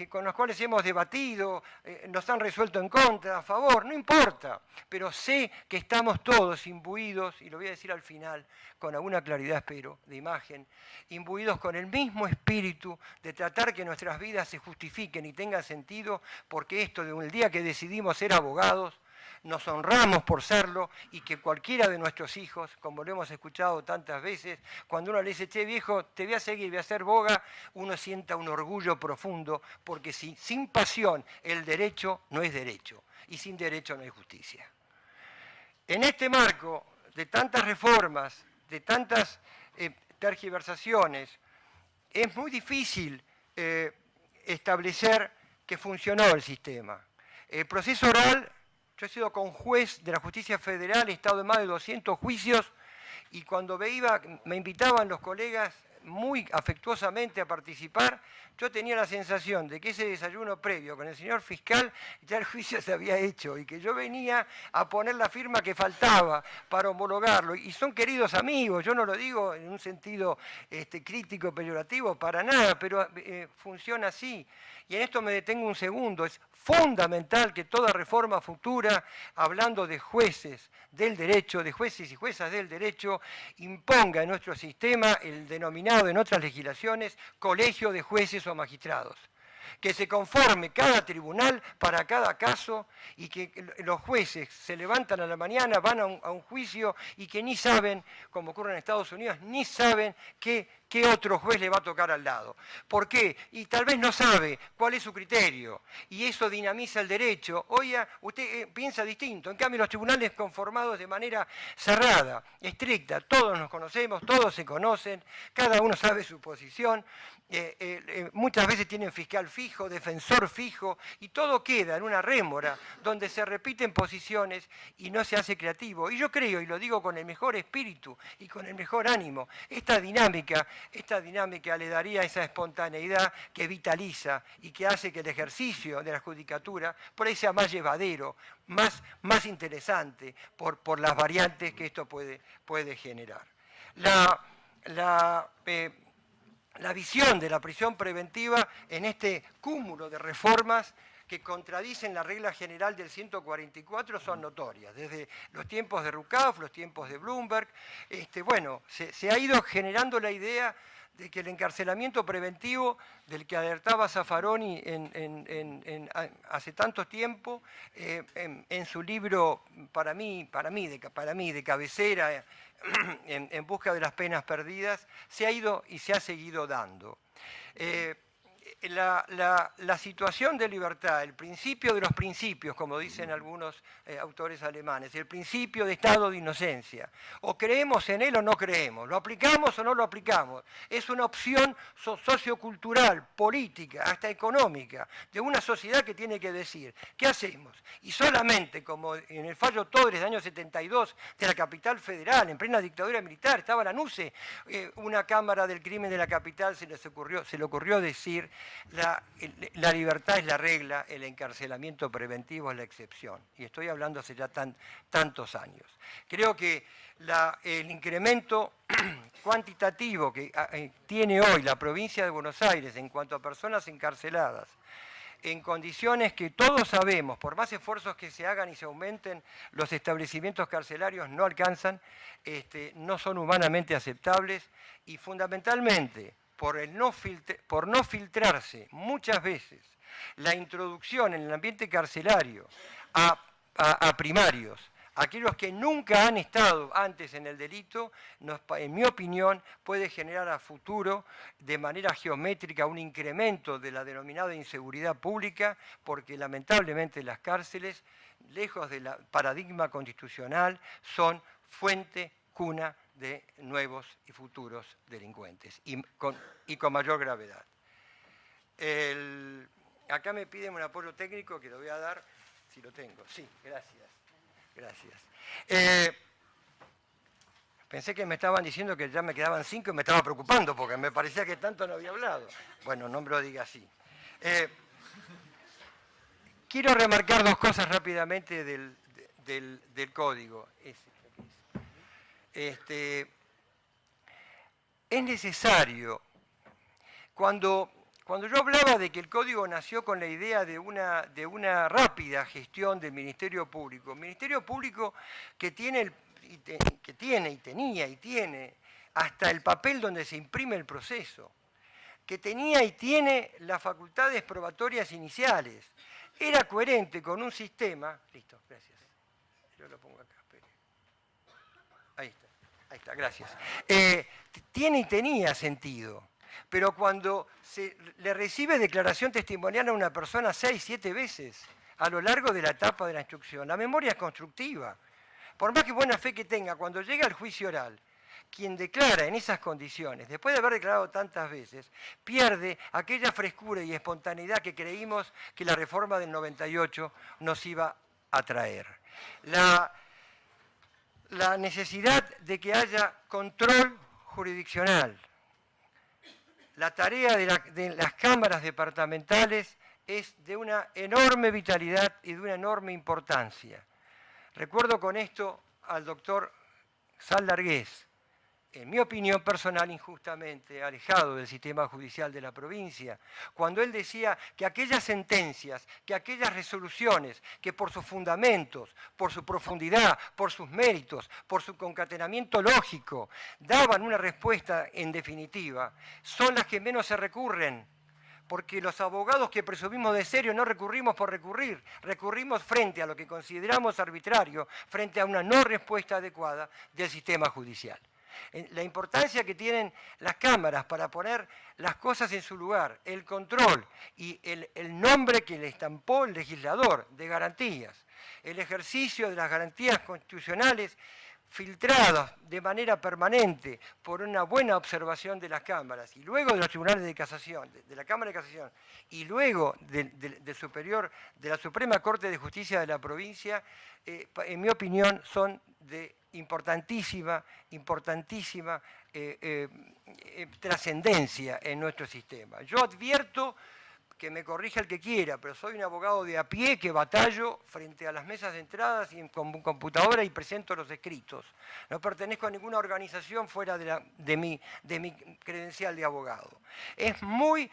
con los cuales hemos debatido, nos han resuelto en contra, a favor, no importa, pero sé que estamos todos imbuidos, y lo voy a decir al final, con alguna claridad espero, de imagen, imbuidos con el mismo espíritu de tratar que nuestras vidas se justifiquen y tengan sentido, porque esto de el día que decidimos ser abogados, nos honramos por serlo, y que cualquiera de nuestros hijos, como lo hemos escuchado tantas veces, cuando uno le dice, che viejo, te voy a seguir, voy a hacer boga, uno sienta un orgullo profundo, porque sin pasión el derecho no es derecho, y sin derecho no hay justicia. En este marco de tantas reformas, de tantas tergiversaciones, es muy difícil establecer que funcionó el sistema. El proceso oral, yo he sido conjuez de la Justicia Federal, he estado en más de 200 juicios, y cuando me invitaban los colegas muy afectuosamente a participar, yo tenía la sensación de que ese desayuno previo con el señor fiscal, ya el juicio se había hecho, y que yo venía a poner la firma que faltaba para homologarlo. Y son queridos amigos, yo no lo digo en un sentido crítico, peyorativo, para nada, pero funciona así. Y en esto me detengo un segundo. Es fundamental que toda reforma futura, hablando de jueces del derecho, de jueces y juezas del derecho, imponga en nuestro sistema el denominado en otras legislaciones colegio de jueces o magistrados. Que se conforme cada tribunal para cada caso, y que los jueces se levantan a la mañana, van a un juicio, y que ni saben, como ocurre en Estados Unidos, ni saben qué otro juez le va a tocar al lado. ¿Por qué? Y tal vez no sabe cuál es su criterio, y eso dinamiza el derecho. Oiga, usted piensa distinto. En cambio, los tribunales conformados de manera cerrada, estricta, todos nos conocemos, todos se conocen, cada uno sabe su posición, muchas veces tienen fiscal fijo, defensor fijo, y todo queda en una rémora donde se repiten posiciones y no se hace creativo. Y yo creo, y lo digo con el mejor espíritu y con el mejor ánimo, esta dinámica le daría esa espontaneidad que vitaliza y que hace que el ejercicio de la judicatura por ahí sea más llevadero, más interesante por las variantes que esto puede generar. La visión de la prisión preventiva en este cúmulo de reformas que contradicen la regla general del 144 son notorias. Desde los tiempos de Ruckauff, los tiempos de Bloomberg, se ha ido generando la idea de que el encarcelamiento preventivo, del que alertaba Zaffaroni hace tanto tiempo, en su libro, para mí de cabecera, en busca de las penas perdidas, se ha ido y se ha seguido dando. La situación de libertad, el principio de los principios, como dicen algunos autores alemanes, el principio de estado de inocencia, o creemos en él o no creemos, lo aplicamos o no lo aplicamos, es una opción sociocultural, política, hasta económica, de una sociedad que tiene que decir, ¿qué hacemos? Y solamente, como en el fallo Todres del año 72 de la capital federal, en plena dictadura militar, estaba la NUCE, una cámara del crimen de la capital se le ocurrió decir, la libertad es la regla, el encarcelamiento preventivo es la excepción. Y estoy hablando hace ya tantos años. Creo que el incremento cuantitativo que tiene hoy la provincia de Buenos Aires en cuanto a personas encarceladas, en condiciones que todos sabemos, por más esfuerzos que se hagan y se aumenten, los establecimientos carcelarios no alcanzan, no son humanamente aceptables, y fundamentalmente por no filtrarse muchas veces la introducción en el ambiente carcelario a primarios, aquellos que nunca han estado antes en el delito, en mi opinión, puede generar a futuro de manera geométrica un incremento de la denominada inseguridad pública, porque lamentablemente las cárceles, lejos del paradigma constitucional, son fuente, cuna de nuevos y futuros delincuentes, y con mayor gravedad. Acá me piden un apoyo técnico que lo voy a dar, si lo tengo. Sí, gracias. Pensé que me estaban diciendo que ya me quedaban 5 y me estaba preocupando porque me parecía que tanto no había hablado. Bueno, no me lo diga así. Quiero remarcar dos cosas rápidamente del código. Es necesario, cuando yo hablaba de que el código nació con la idea de una rápida gestión del Ministerio Público que tiene y tiene hasta el papel donde se imprime el proceso, que tenía y tiene las facultades probatorias iniciales, era coherente con un sistema. Listo, gracias. Yo lo pongo acá, espere. Ahí está, gracias. Tiene y tenía sentido, pero cuando se le recibe declaración testimonial a una persona 6, 7 veces a lo largo de la etapa de la instrucción, la memoria es constructiva. Por más que buena fe que tenga, cuando llega al juicio oral, quien declara en esas condiciones, después de haber declarado tantas veces, pierde aquella frescura y espontaneidad que creímos que la reforma del 98 nos iba a traer. La necesidad de que haya control jurisdiccional. La tarea de las cámaras departamentales es de una enorme vitalidad y de una enorme importancia. Recuerdo con esto al doctor Sal Largués, en mi opinión personal, injustamente alejado del sistema judicial de la provincia, cuando él decía que aquellas sentencias, que aquellas resoluciones, que por sus fundamentos, por su profundidad, por sus méritos, por su concatenamiento lógico, daban una respuesta en definitiva, son las que menos se recurren, porque los abogados que presumimos de serio no recurrimos por recurrir, recurrimos frente a lo que consideramos arbitrario, frente a una no respuesta adecuada del sistema judicial. La importancia que tienen las cámaras para poner las cosas en su lugar, el control y el nombre que le estampó el legislador de garantías, el ejercicio de las garantías constitucionales filtradas de manera permanente por una buena observación de las cámaras y luego de los tribunales de casación, de la Cámara de Casación y luego del Superior, de la Suprema Corte de Justicia de la provincia, en mi opinión son de importantísima trascendencia en nuestro sistema. Yo advierto, que me corrija el que quiera, pero soy un abogado de a pie que batallo frente a las mesas de entradas y con computadora y presento los escritos. No pertenezco a ninguna organización fuera de mi credencial de abogado. Es muy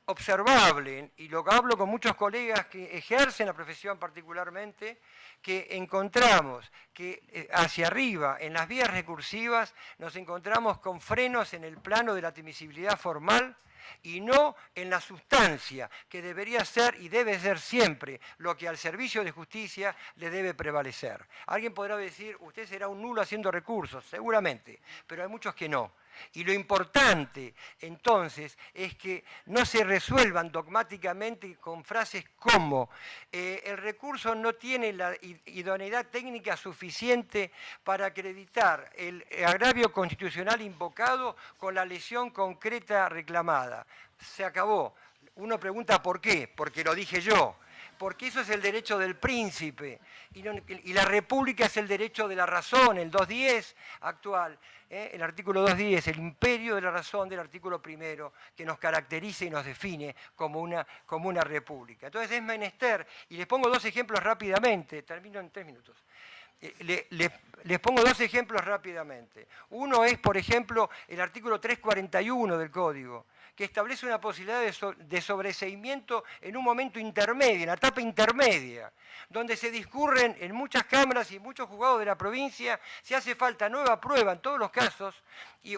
observable, y lo hablo con muchos colegas que ejercen la profesión particularmente, que encontramos que hacia arriba, en las vías recursivas, nos encontramos con frenos en el plano de la admisibilidad formal y no en la sustancia, que debería ser y debe ser siempre lo que al servicio de justicia le debe prevalecer. Alguien podrá decir, usted será un nulo haciendo recursos, seguramente, pero hay muchos que no. Y lo importante, entonces, es que no se resuelvan dogmáticamente con frases como el recurso no tiene la idoneidad técnica suficiente para acreditar el agravio constitucional invocado con la lesión concreta reclamada. Se acabó. Uno pregunta ¿por qué? Porque lo dije yo. Porque eso es el derecho del príncipe y la república es el derecho de la razón, el 210 actual, el artículo 210, el imperio de la razón del artículo primero que nos caracteriza y nos define como una república. Entonces es menester, y les pongo dos ejemplos rápidamente, termino en 3 minutos. Les pongo dos ejemplos rápidamente. Uno es, por ejemplo, el artículo 341 del Código, que establece una posibilidad de sobreseimiento en un momento intermedio, en la etapa intermedia, donde se discurren en muchas cámaras y muchos juzgados de la provincia si hace falta nueva prueba en todos los casos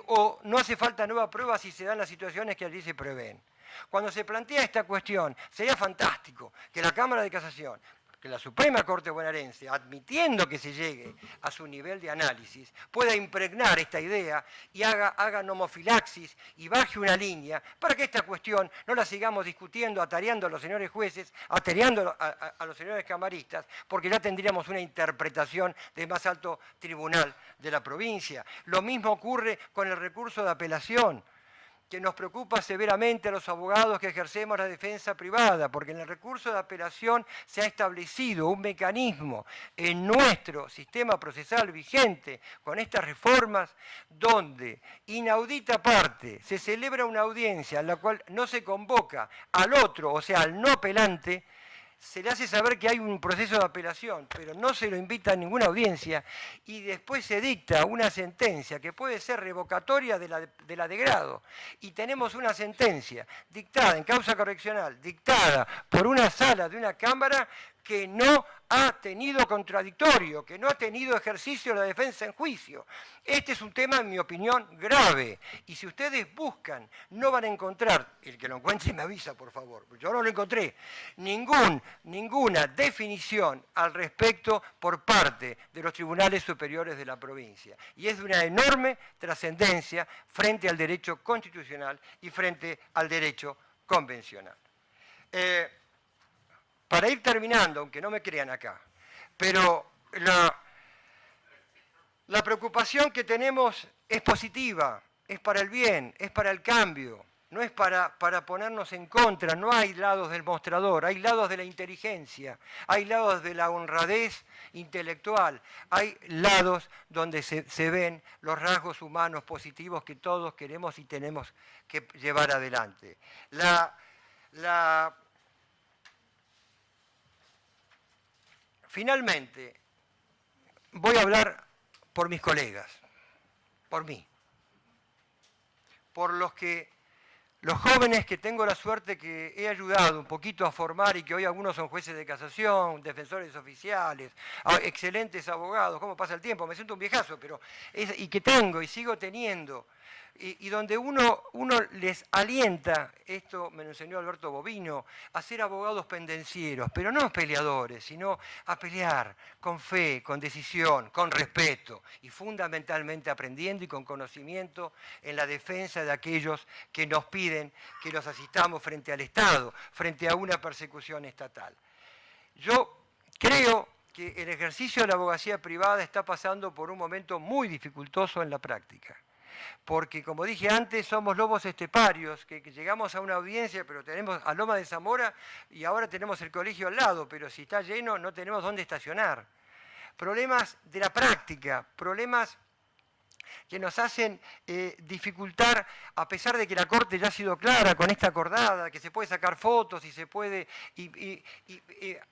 o no hace falta nueva prueba si se dan las situaciones que allí se prevén. Cuando se plantea esta cuestión, sería fantástico que la Cámara de Casación, que la Suprema Corte bonaerense, admitiendo que se llegue a su nivel de análisis, pueda impregnar esta idea y haga nomofilaxis y baje una línea para que esta cuestión no la sigamos discutiendo, atareando a los señores jueces, atareando a los señores camaristas, porque ya tendríamos una interpretación del más alto tribunal de la provincia. Lo mismo ocurre con el recurso de apelación. que nos preocupa severamente a los abogados que ejercemos la defensa privada, porque en el recurso de apelación se ha establecido un mecanismo en nuestro sistema procesal vigente con estas reformas, donde inaudita parte se celebra una audiencia en la cual no se convoca al otro, o sea, al no apelante, se le hace saber que hay un proceso de apelación, pero no se lo invita a ninguna audiencia, y después se dicta una sentencia que puede ser revocatoria de la de grado. Y tenemos una sentencia dictada en causa correccional, dictada por una sala de una Cámara que no ha tenido contradictorio, que no ha tenido ejercicio de la defensa en juicio. Este es un tema, en mi opinión, grave. Y si ustedes buscan, no van a encontrar, el que lo encuentre me avisa, por favor, yo no lo encontré, ninguna definición al respecto por parte de los tribunales superiores de la provincia. Y es de una enorme trascendencia frente al derecho constitucional y frente al derecho convencional. Para ir terminando, aunque no me crean acá, pero la preocupación que tenemos es positiva, es para el bien, es para el cambio, no es para ponernos en contra, no hay lados del mostrador, hay lados de la inteligencia, hay lados de la honradez intelectual, hay lados donde se ven los rasgos humanos positivos que todos queremos y tenemos que llevar adelante. Finalmente, voy a hablar por mis colegas, por mí, por los jóvenes que tengo la suerte que he ayudado un poquito a formar y que hoy algunos son jueces de casación, defensores oficiales, excelentes abogados. ¿Cómo pasa el tiempo? Me siento un viejazo, pero y que tengo y sigo teniendo. Y donde uno les alienta, esto me lo enseñó Alberto Bovino, a ser abogados pendencieros, pero no peleadores, sino a pelear con fe, con decisión, con respeto y fundamentalmente aprendiendo y con conocimiento en la defensa de aquellos que nos piden que los asistamos frente al Estado, frente a una persecución estatal. Yo creo que el ejercicio de la abogacía privada está pasando por un momento muy dificultoso en la práctica. Porque, como dije antes, somos lobos esteparios, que llegamos a una audiencia, pero tenemos a Loma de Zamora y ahora tenemos el colegio al lado, pero si está lleno no tenemos dónde estacionar. Problemas de la práctica, problemas que nos hacen dificultar, a pesar de que la Corte ya ha sido clara con esta acordada, que se puede sacar fotos y se puede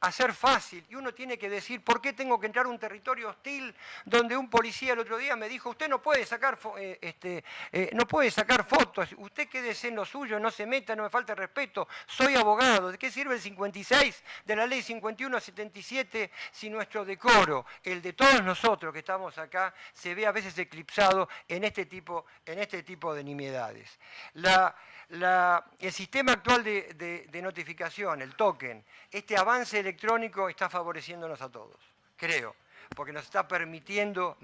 hacer fácil. Y uno tiene que decir, ¿por qué tengo que entrar a un territorio hostil donde un policía el otro día me dijo, usted no puede sacar, fotos, usted quédese en lo suyo, no se meta, no me falte respeto, soy abogado? ¿De qué sirve el 56 de la ley 5177 si nuestro decoro, el de todos nosotros que estamos acá, se ve a veces eclipsado en este tipo de nimiedades? El sistema actual de notificación, el token, este avance electrónico está favoreciéndonos a todos, creo, porque nos está permitiendo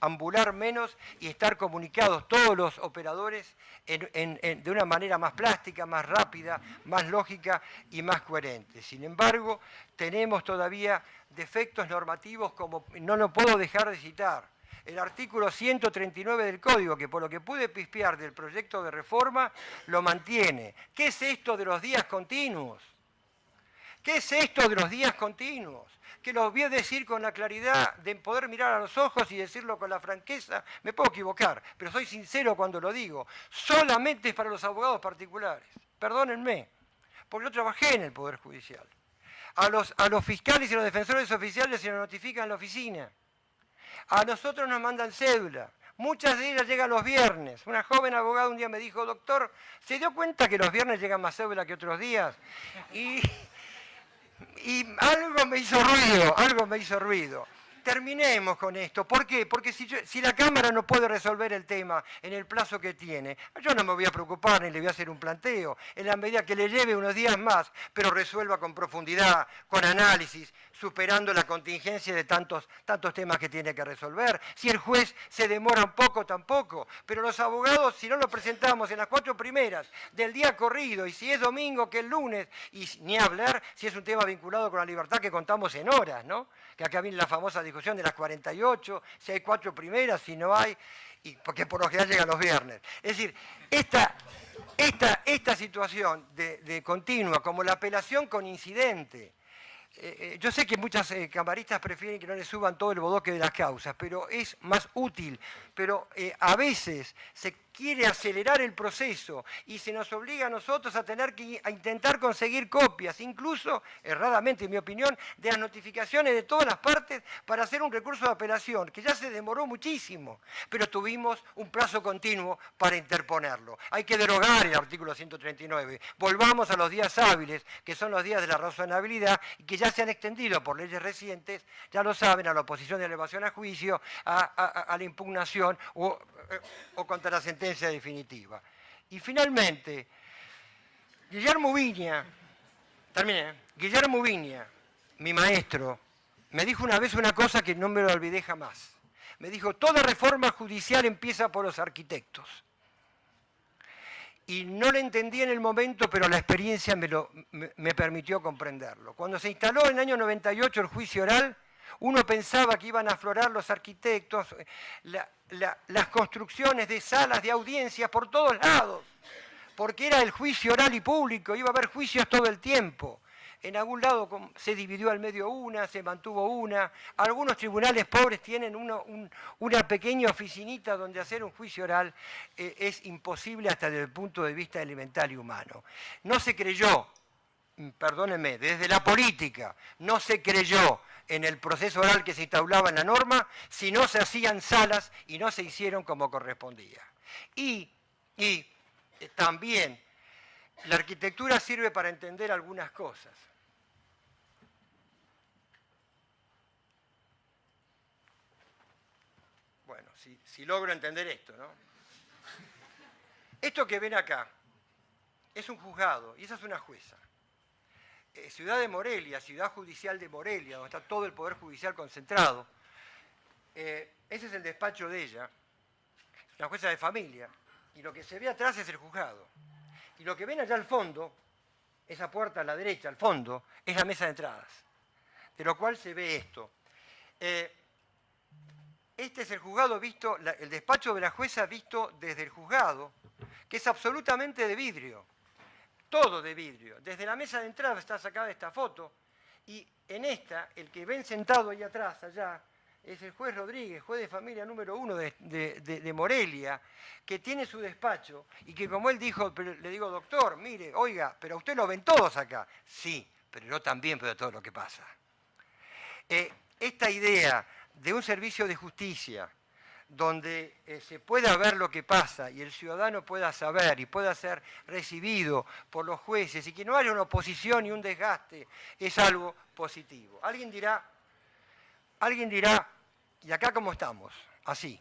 ambular menos y estar comunicados todos los operadores de una manera más plástica, más rápida, más lógica y más coherente. Sin embargo, tenemos todavía defectos normativos como no lo puedo dejar de citar. El artículo 139 del Código, que por lo que pude pispear del proyecto de reforma, lo mantiene. ¿Qué es esto de los días continuos? ¿Qué es esto de los días continuos? Que lo voy a decir con la claridad de poder mirar a los ojos y decirlo con la franqueza. Me puedo equivocar, pero soy sincero cuando lo digo. Solamente es para los abogados particulares. Perdónenme, porque yo trabajé en el Poder Judicial. A los fiscales y los defensores oficiales se nos notifica en la oficina. A nosotros nos mandan cédula. Muchas de ellas llegan los viernes. Una joven abogada un día me dijo, doctor, ¿se dio cuenta que los viernes llegan más cédula que otros días? Y algo me hizo ruido. Terminemos con esto. ¿Por qué? Porque si la Cámara no puede resolver el tema en el plazo que tiene, yo no me voy a preocupar ni le voy a hacer un planteo, en la medida que le lleve unos días más, pero resuelva con profundidad, con análisis, superando la contingencia de tantos temas que tiene que resolver. Si el juez se demora un poco, tampoco. Pero los abogados, si no lo presentamos en las 4 primeras del día corrido, y si es domingo, que el lunes, y ni hablar si es un tema vinculado con la libertad que contamos en horas, ¿no? Que acá viene la famosa discusión discusión de las 48, si hay 4 primeras, si no hay, y porque por lo general llegan los viernes. Es decir, esta situación de continua, como la apelación con incidente, yo sé que muchas camaristas prefieren que no le suban todo el bodoque de las causas, pero es más útil. Pero a veces se quiere acelerar el proceso y se nos obliga a nosotros a tener que intentar conseguir copias, incluso, erradamente en mi opinión, de las notificaciones de todas las partes para hacer un recurso de apelación, que ya se demoró muchísimo, pero tuvimos un plazo continuo para interponerlo. Hay que derogar el artículo 139. Volvamos a los días hábiles, que son los días de la razonabilidad, y que ya se han extendido por leyes recientes, ya lo saben, a la oposición de elevación a juicio, a la impugnación o contra la sentencia definitiva. Y finalmente, Guillermo Viña, mi maestro, me dijo una vez una cosa que no me lo olvidé jamás. Me dijo, toda reforma judicial empieza por los arquitectos. Y no lo entendí en el momento, pero la experiencia me permitió comprenderlo. Cuando se instaló en el año 98 el juicio oral, uno pensaba que iban a aflorar los arquitectos, las construcciones de salas de audiencias por todos lados, porque era el juicio oral y público, iba a haber juicios todo el tiempo. En algún lado se dividió al medio una, se mantuvo una. Algunos tribunales pobres tienen una pequeña oficinita donde hacer un juicio oral es imposible hasta desde el punto de vista elemental y humano. No se creyó, perdónenme, desde la política, no se creyó en el proceso oral que se instauraba en la norma si no se hacían salas y no se hicieron como correspondía. Y también la arquitectura sirve para entender algunas cosas. Bueno, si logro entender esto, ¿no? Esto que ven acá es un juzgado y esa es una jueza. Ciudad de Morelia, Ciudad Judicial de Morelia, donde está todo el Poder Judicial concentrado. Ese es el despacho de ella, una jueza de familia, y lo que se ve atrás es el juzgado. Y lo que ven allá al fondo, esa puerta a la derecha, al fondo, es la mesa de entradas, de lo cual se ve esto. Este es el juzgado visto, el despacho de la jueza visto desde el juzgado, que es absolutamente de vidrio. Todo de vidrio. Desde la mesa de entrada está sacada esta foto y en esta, el que ven sentado ahí atrás, allá, es el juez Rodríguez, juez de familia número 1 de Morelia, que tiene su despacho y que como él dijo, le digo, doctor, mire, oiga, pero usted lo ven todos acá. Sí, pero yo también veo todo lo que pasa. Esta idea de un servicio de justicia donde se pueda ver lo que pasa y el ciudadano pueda saber y pueda ser recibido por los jueces y que no haya una oposición y un desgaste, es algo positivo. Alguien dirá, ¿y acá cómo estamos? Así.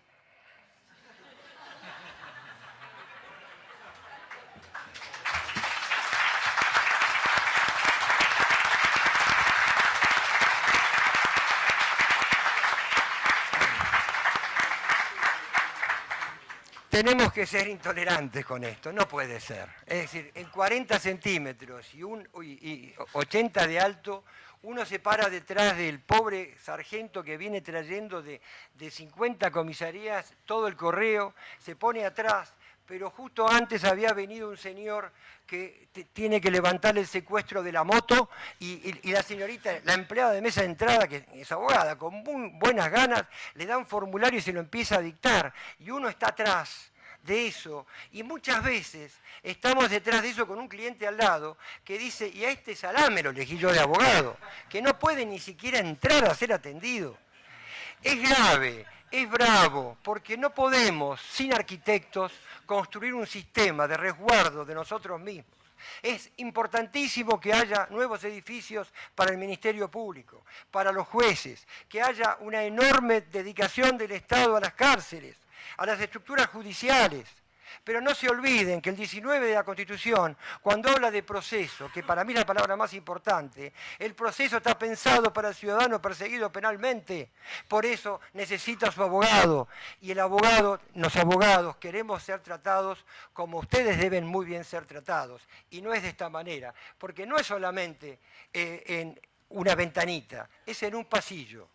Tenemos que ser intolerantes con esto, no puede ser. Es decir, en 40 centímetros y 80 de alto, uno se para detrás del pobre sargento que viene trayendo de 50 comisarías todo el correo, se pone atrás, pero justo antes había venido un señor que tiene que levantar el secuestro de la moto y la señorita, la empleada de mesa de entrada, que es abogada, con muy buenas ganas, le da un formulario y se lo empieza a dictar. Y uno está atrás de eso, y muchas veces estamos detrás de eso con un cliente al lado que dice, y a este salame lo elegí yo de abogado, que no puede ni siquiera entrar a ser atendido. Es grave, es bravo, porque no podemos, sin arquitectos, construir un sistema de resguardo de nosotros mismos. Es importantísimo que haya nuevos edificios para el Ministerio Público, para los jueces, que haya una enorme dedicación del Estado a las cárceles, a las estructuras judiciales. Pero no se olviden que el 19 de la Constitución, cuando habla de proceso, que para mí es la palabra más importante, el proceso está pensado para el ciudadano perseguido penalmente. Por eso necesita su abogado. Y el abogado, los abogados, queremos ser tratados como ustedes deben muy bien ser tratados. Y no es de esta manera, porque no es solamente en una ventanita, es en un pasillo,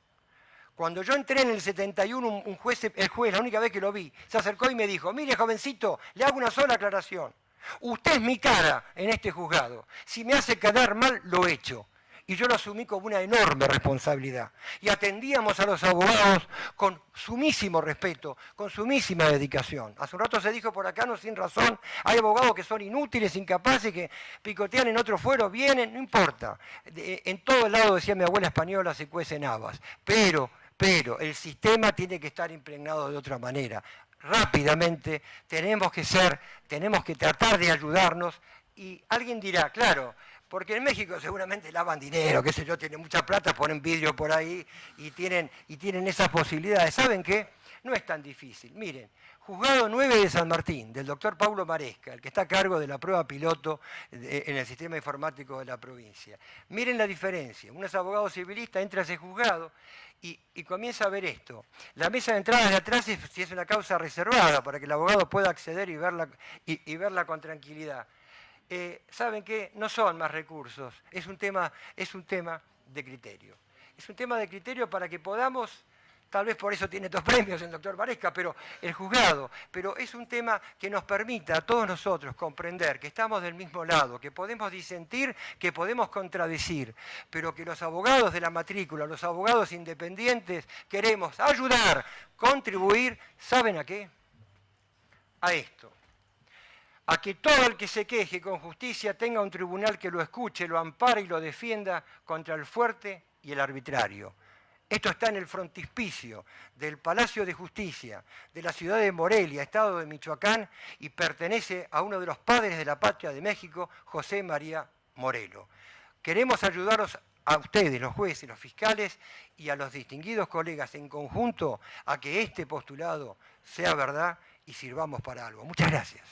Cuando yo entré en el 71, un juez, el juez, la única vez que lo vi, se acercó y me dijo, mire jovencito, le hago una sola aclaración. Usted es mi cara en este juzgado. Si me hace quedar mal, lo echo. Y yo lo asumí como una enorme responsabilidad. Y atendíamos a los abogados con sumísimo respeto, con sumísima dedicación. Hace un rato se dijo por acá, no sin razón, hay abogados que son inútiles, incapaces, que picotean en otro fuero, vienen, no importa. En todo lado, decía mi abuela española, se cuecen habas. Pero el sistema tiene que estar impregnado de otra manera. Rápidamente tenemos que tratar de ayudarnos. Y alguien dirá, claro, porque en México seguramente lavan dinero, qué sé yo, tienen mucha plata, ponen vidrio por ahí y tienen esas posibilidades. ¿Saben qué? No es tan difícil. Miren, Juzgado 9 de San Martín, del doctor Paulo Maresca, el que está a cargo de la prueba piloto en el sistema informático de la provincia. Miren la diferencia. Un abogado civilista entra a ese juzgado y comienza a ver esto. La mesa de entrada de atrás si es una causa reservada para que el abogado pueda acceder y verla con tranquilidad. ¿Saben qué? No son más recursos, es un tema de criterio. Es un tema de criterio para que podamos, tal vez por eso tiene 2 premios el doctor Maresca, pero el juzgado, pero es un tema que nos permita a todos nosotros comprender que estamos del mismo lado, que podemos disentir, que podemos contradecir, pero que los abogados de la matrícula, los abogados independientes, queremos ayudar, contribuir, ¿saben a qué? A esto. A que todo el que se queje con justicia tenga un tribunal que lo escuche, lo ampare y lo defienda contra el fuerte y el arbitrario. Esto está en el frontispicio del Palacio de Justicia de la ciudad de Morelia, estado de Michoacán, y pertenece a uno de los padres de la patria de México, José María Morelo. Queremos ayudaros a ustedes, los jueces, los fiscales, y a los distinguidos colegas en conjunto a que este postulado sea verdad y sirvamos para algo. Muchas gracias.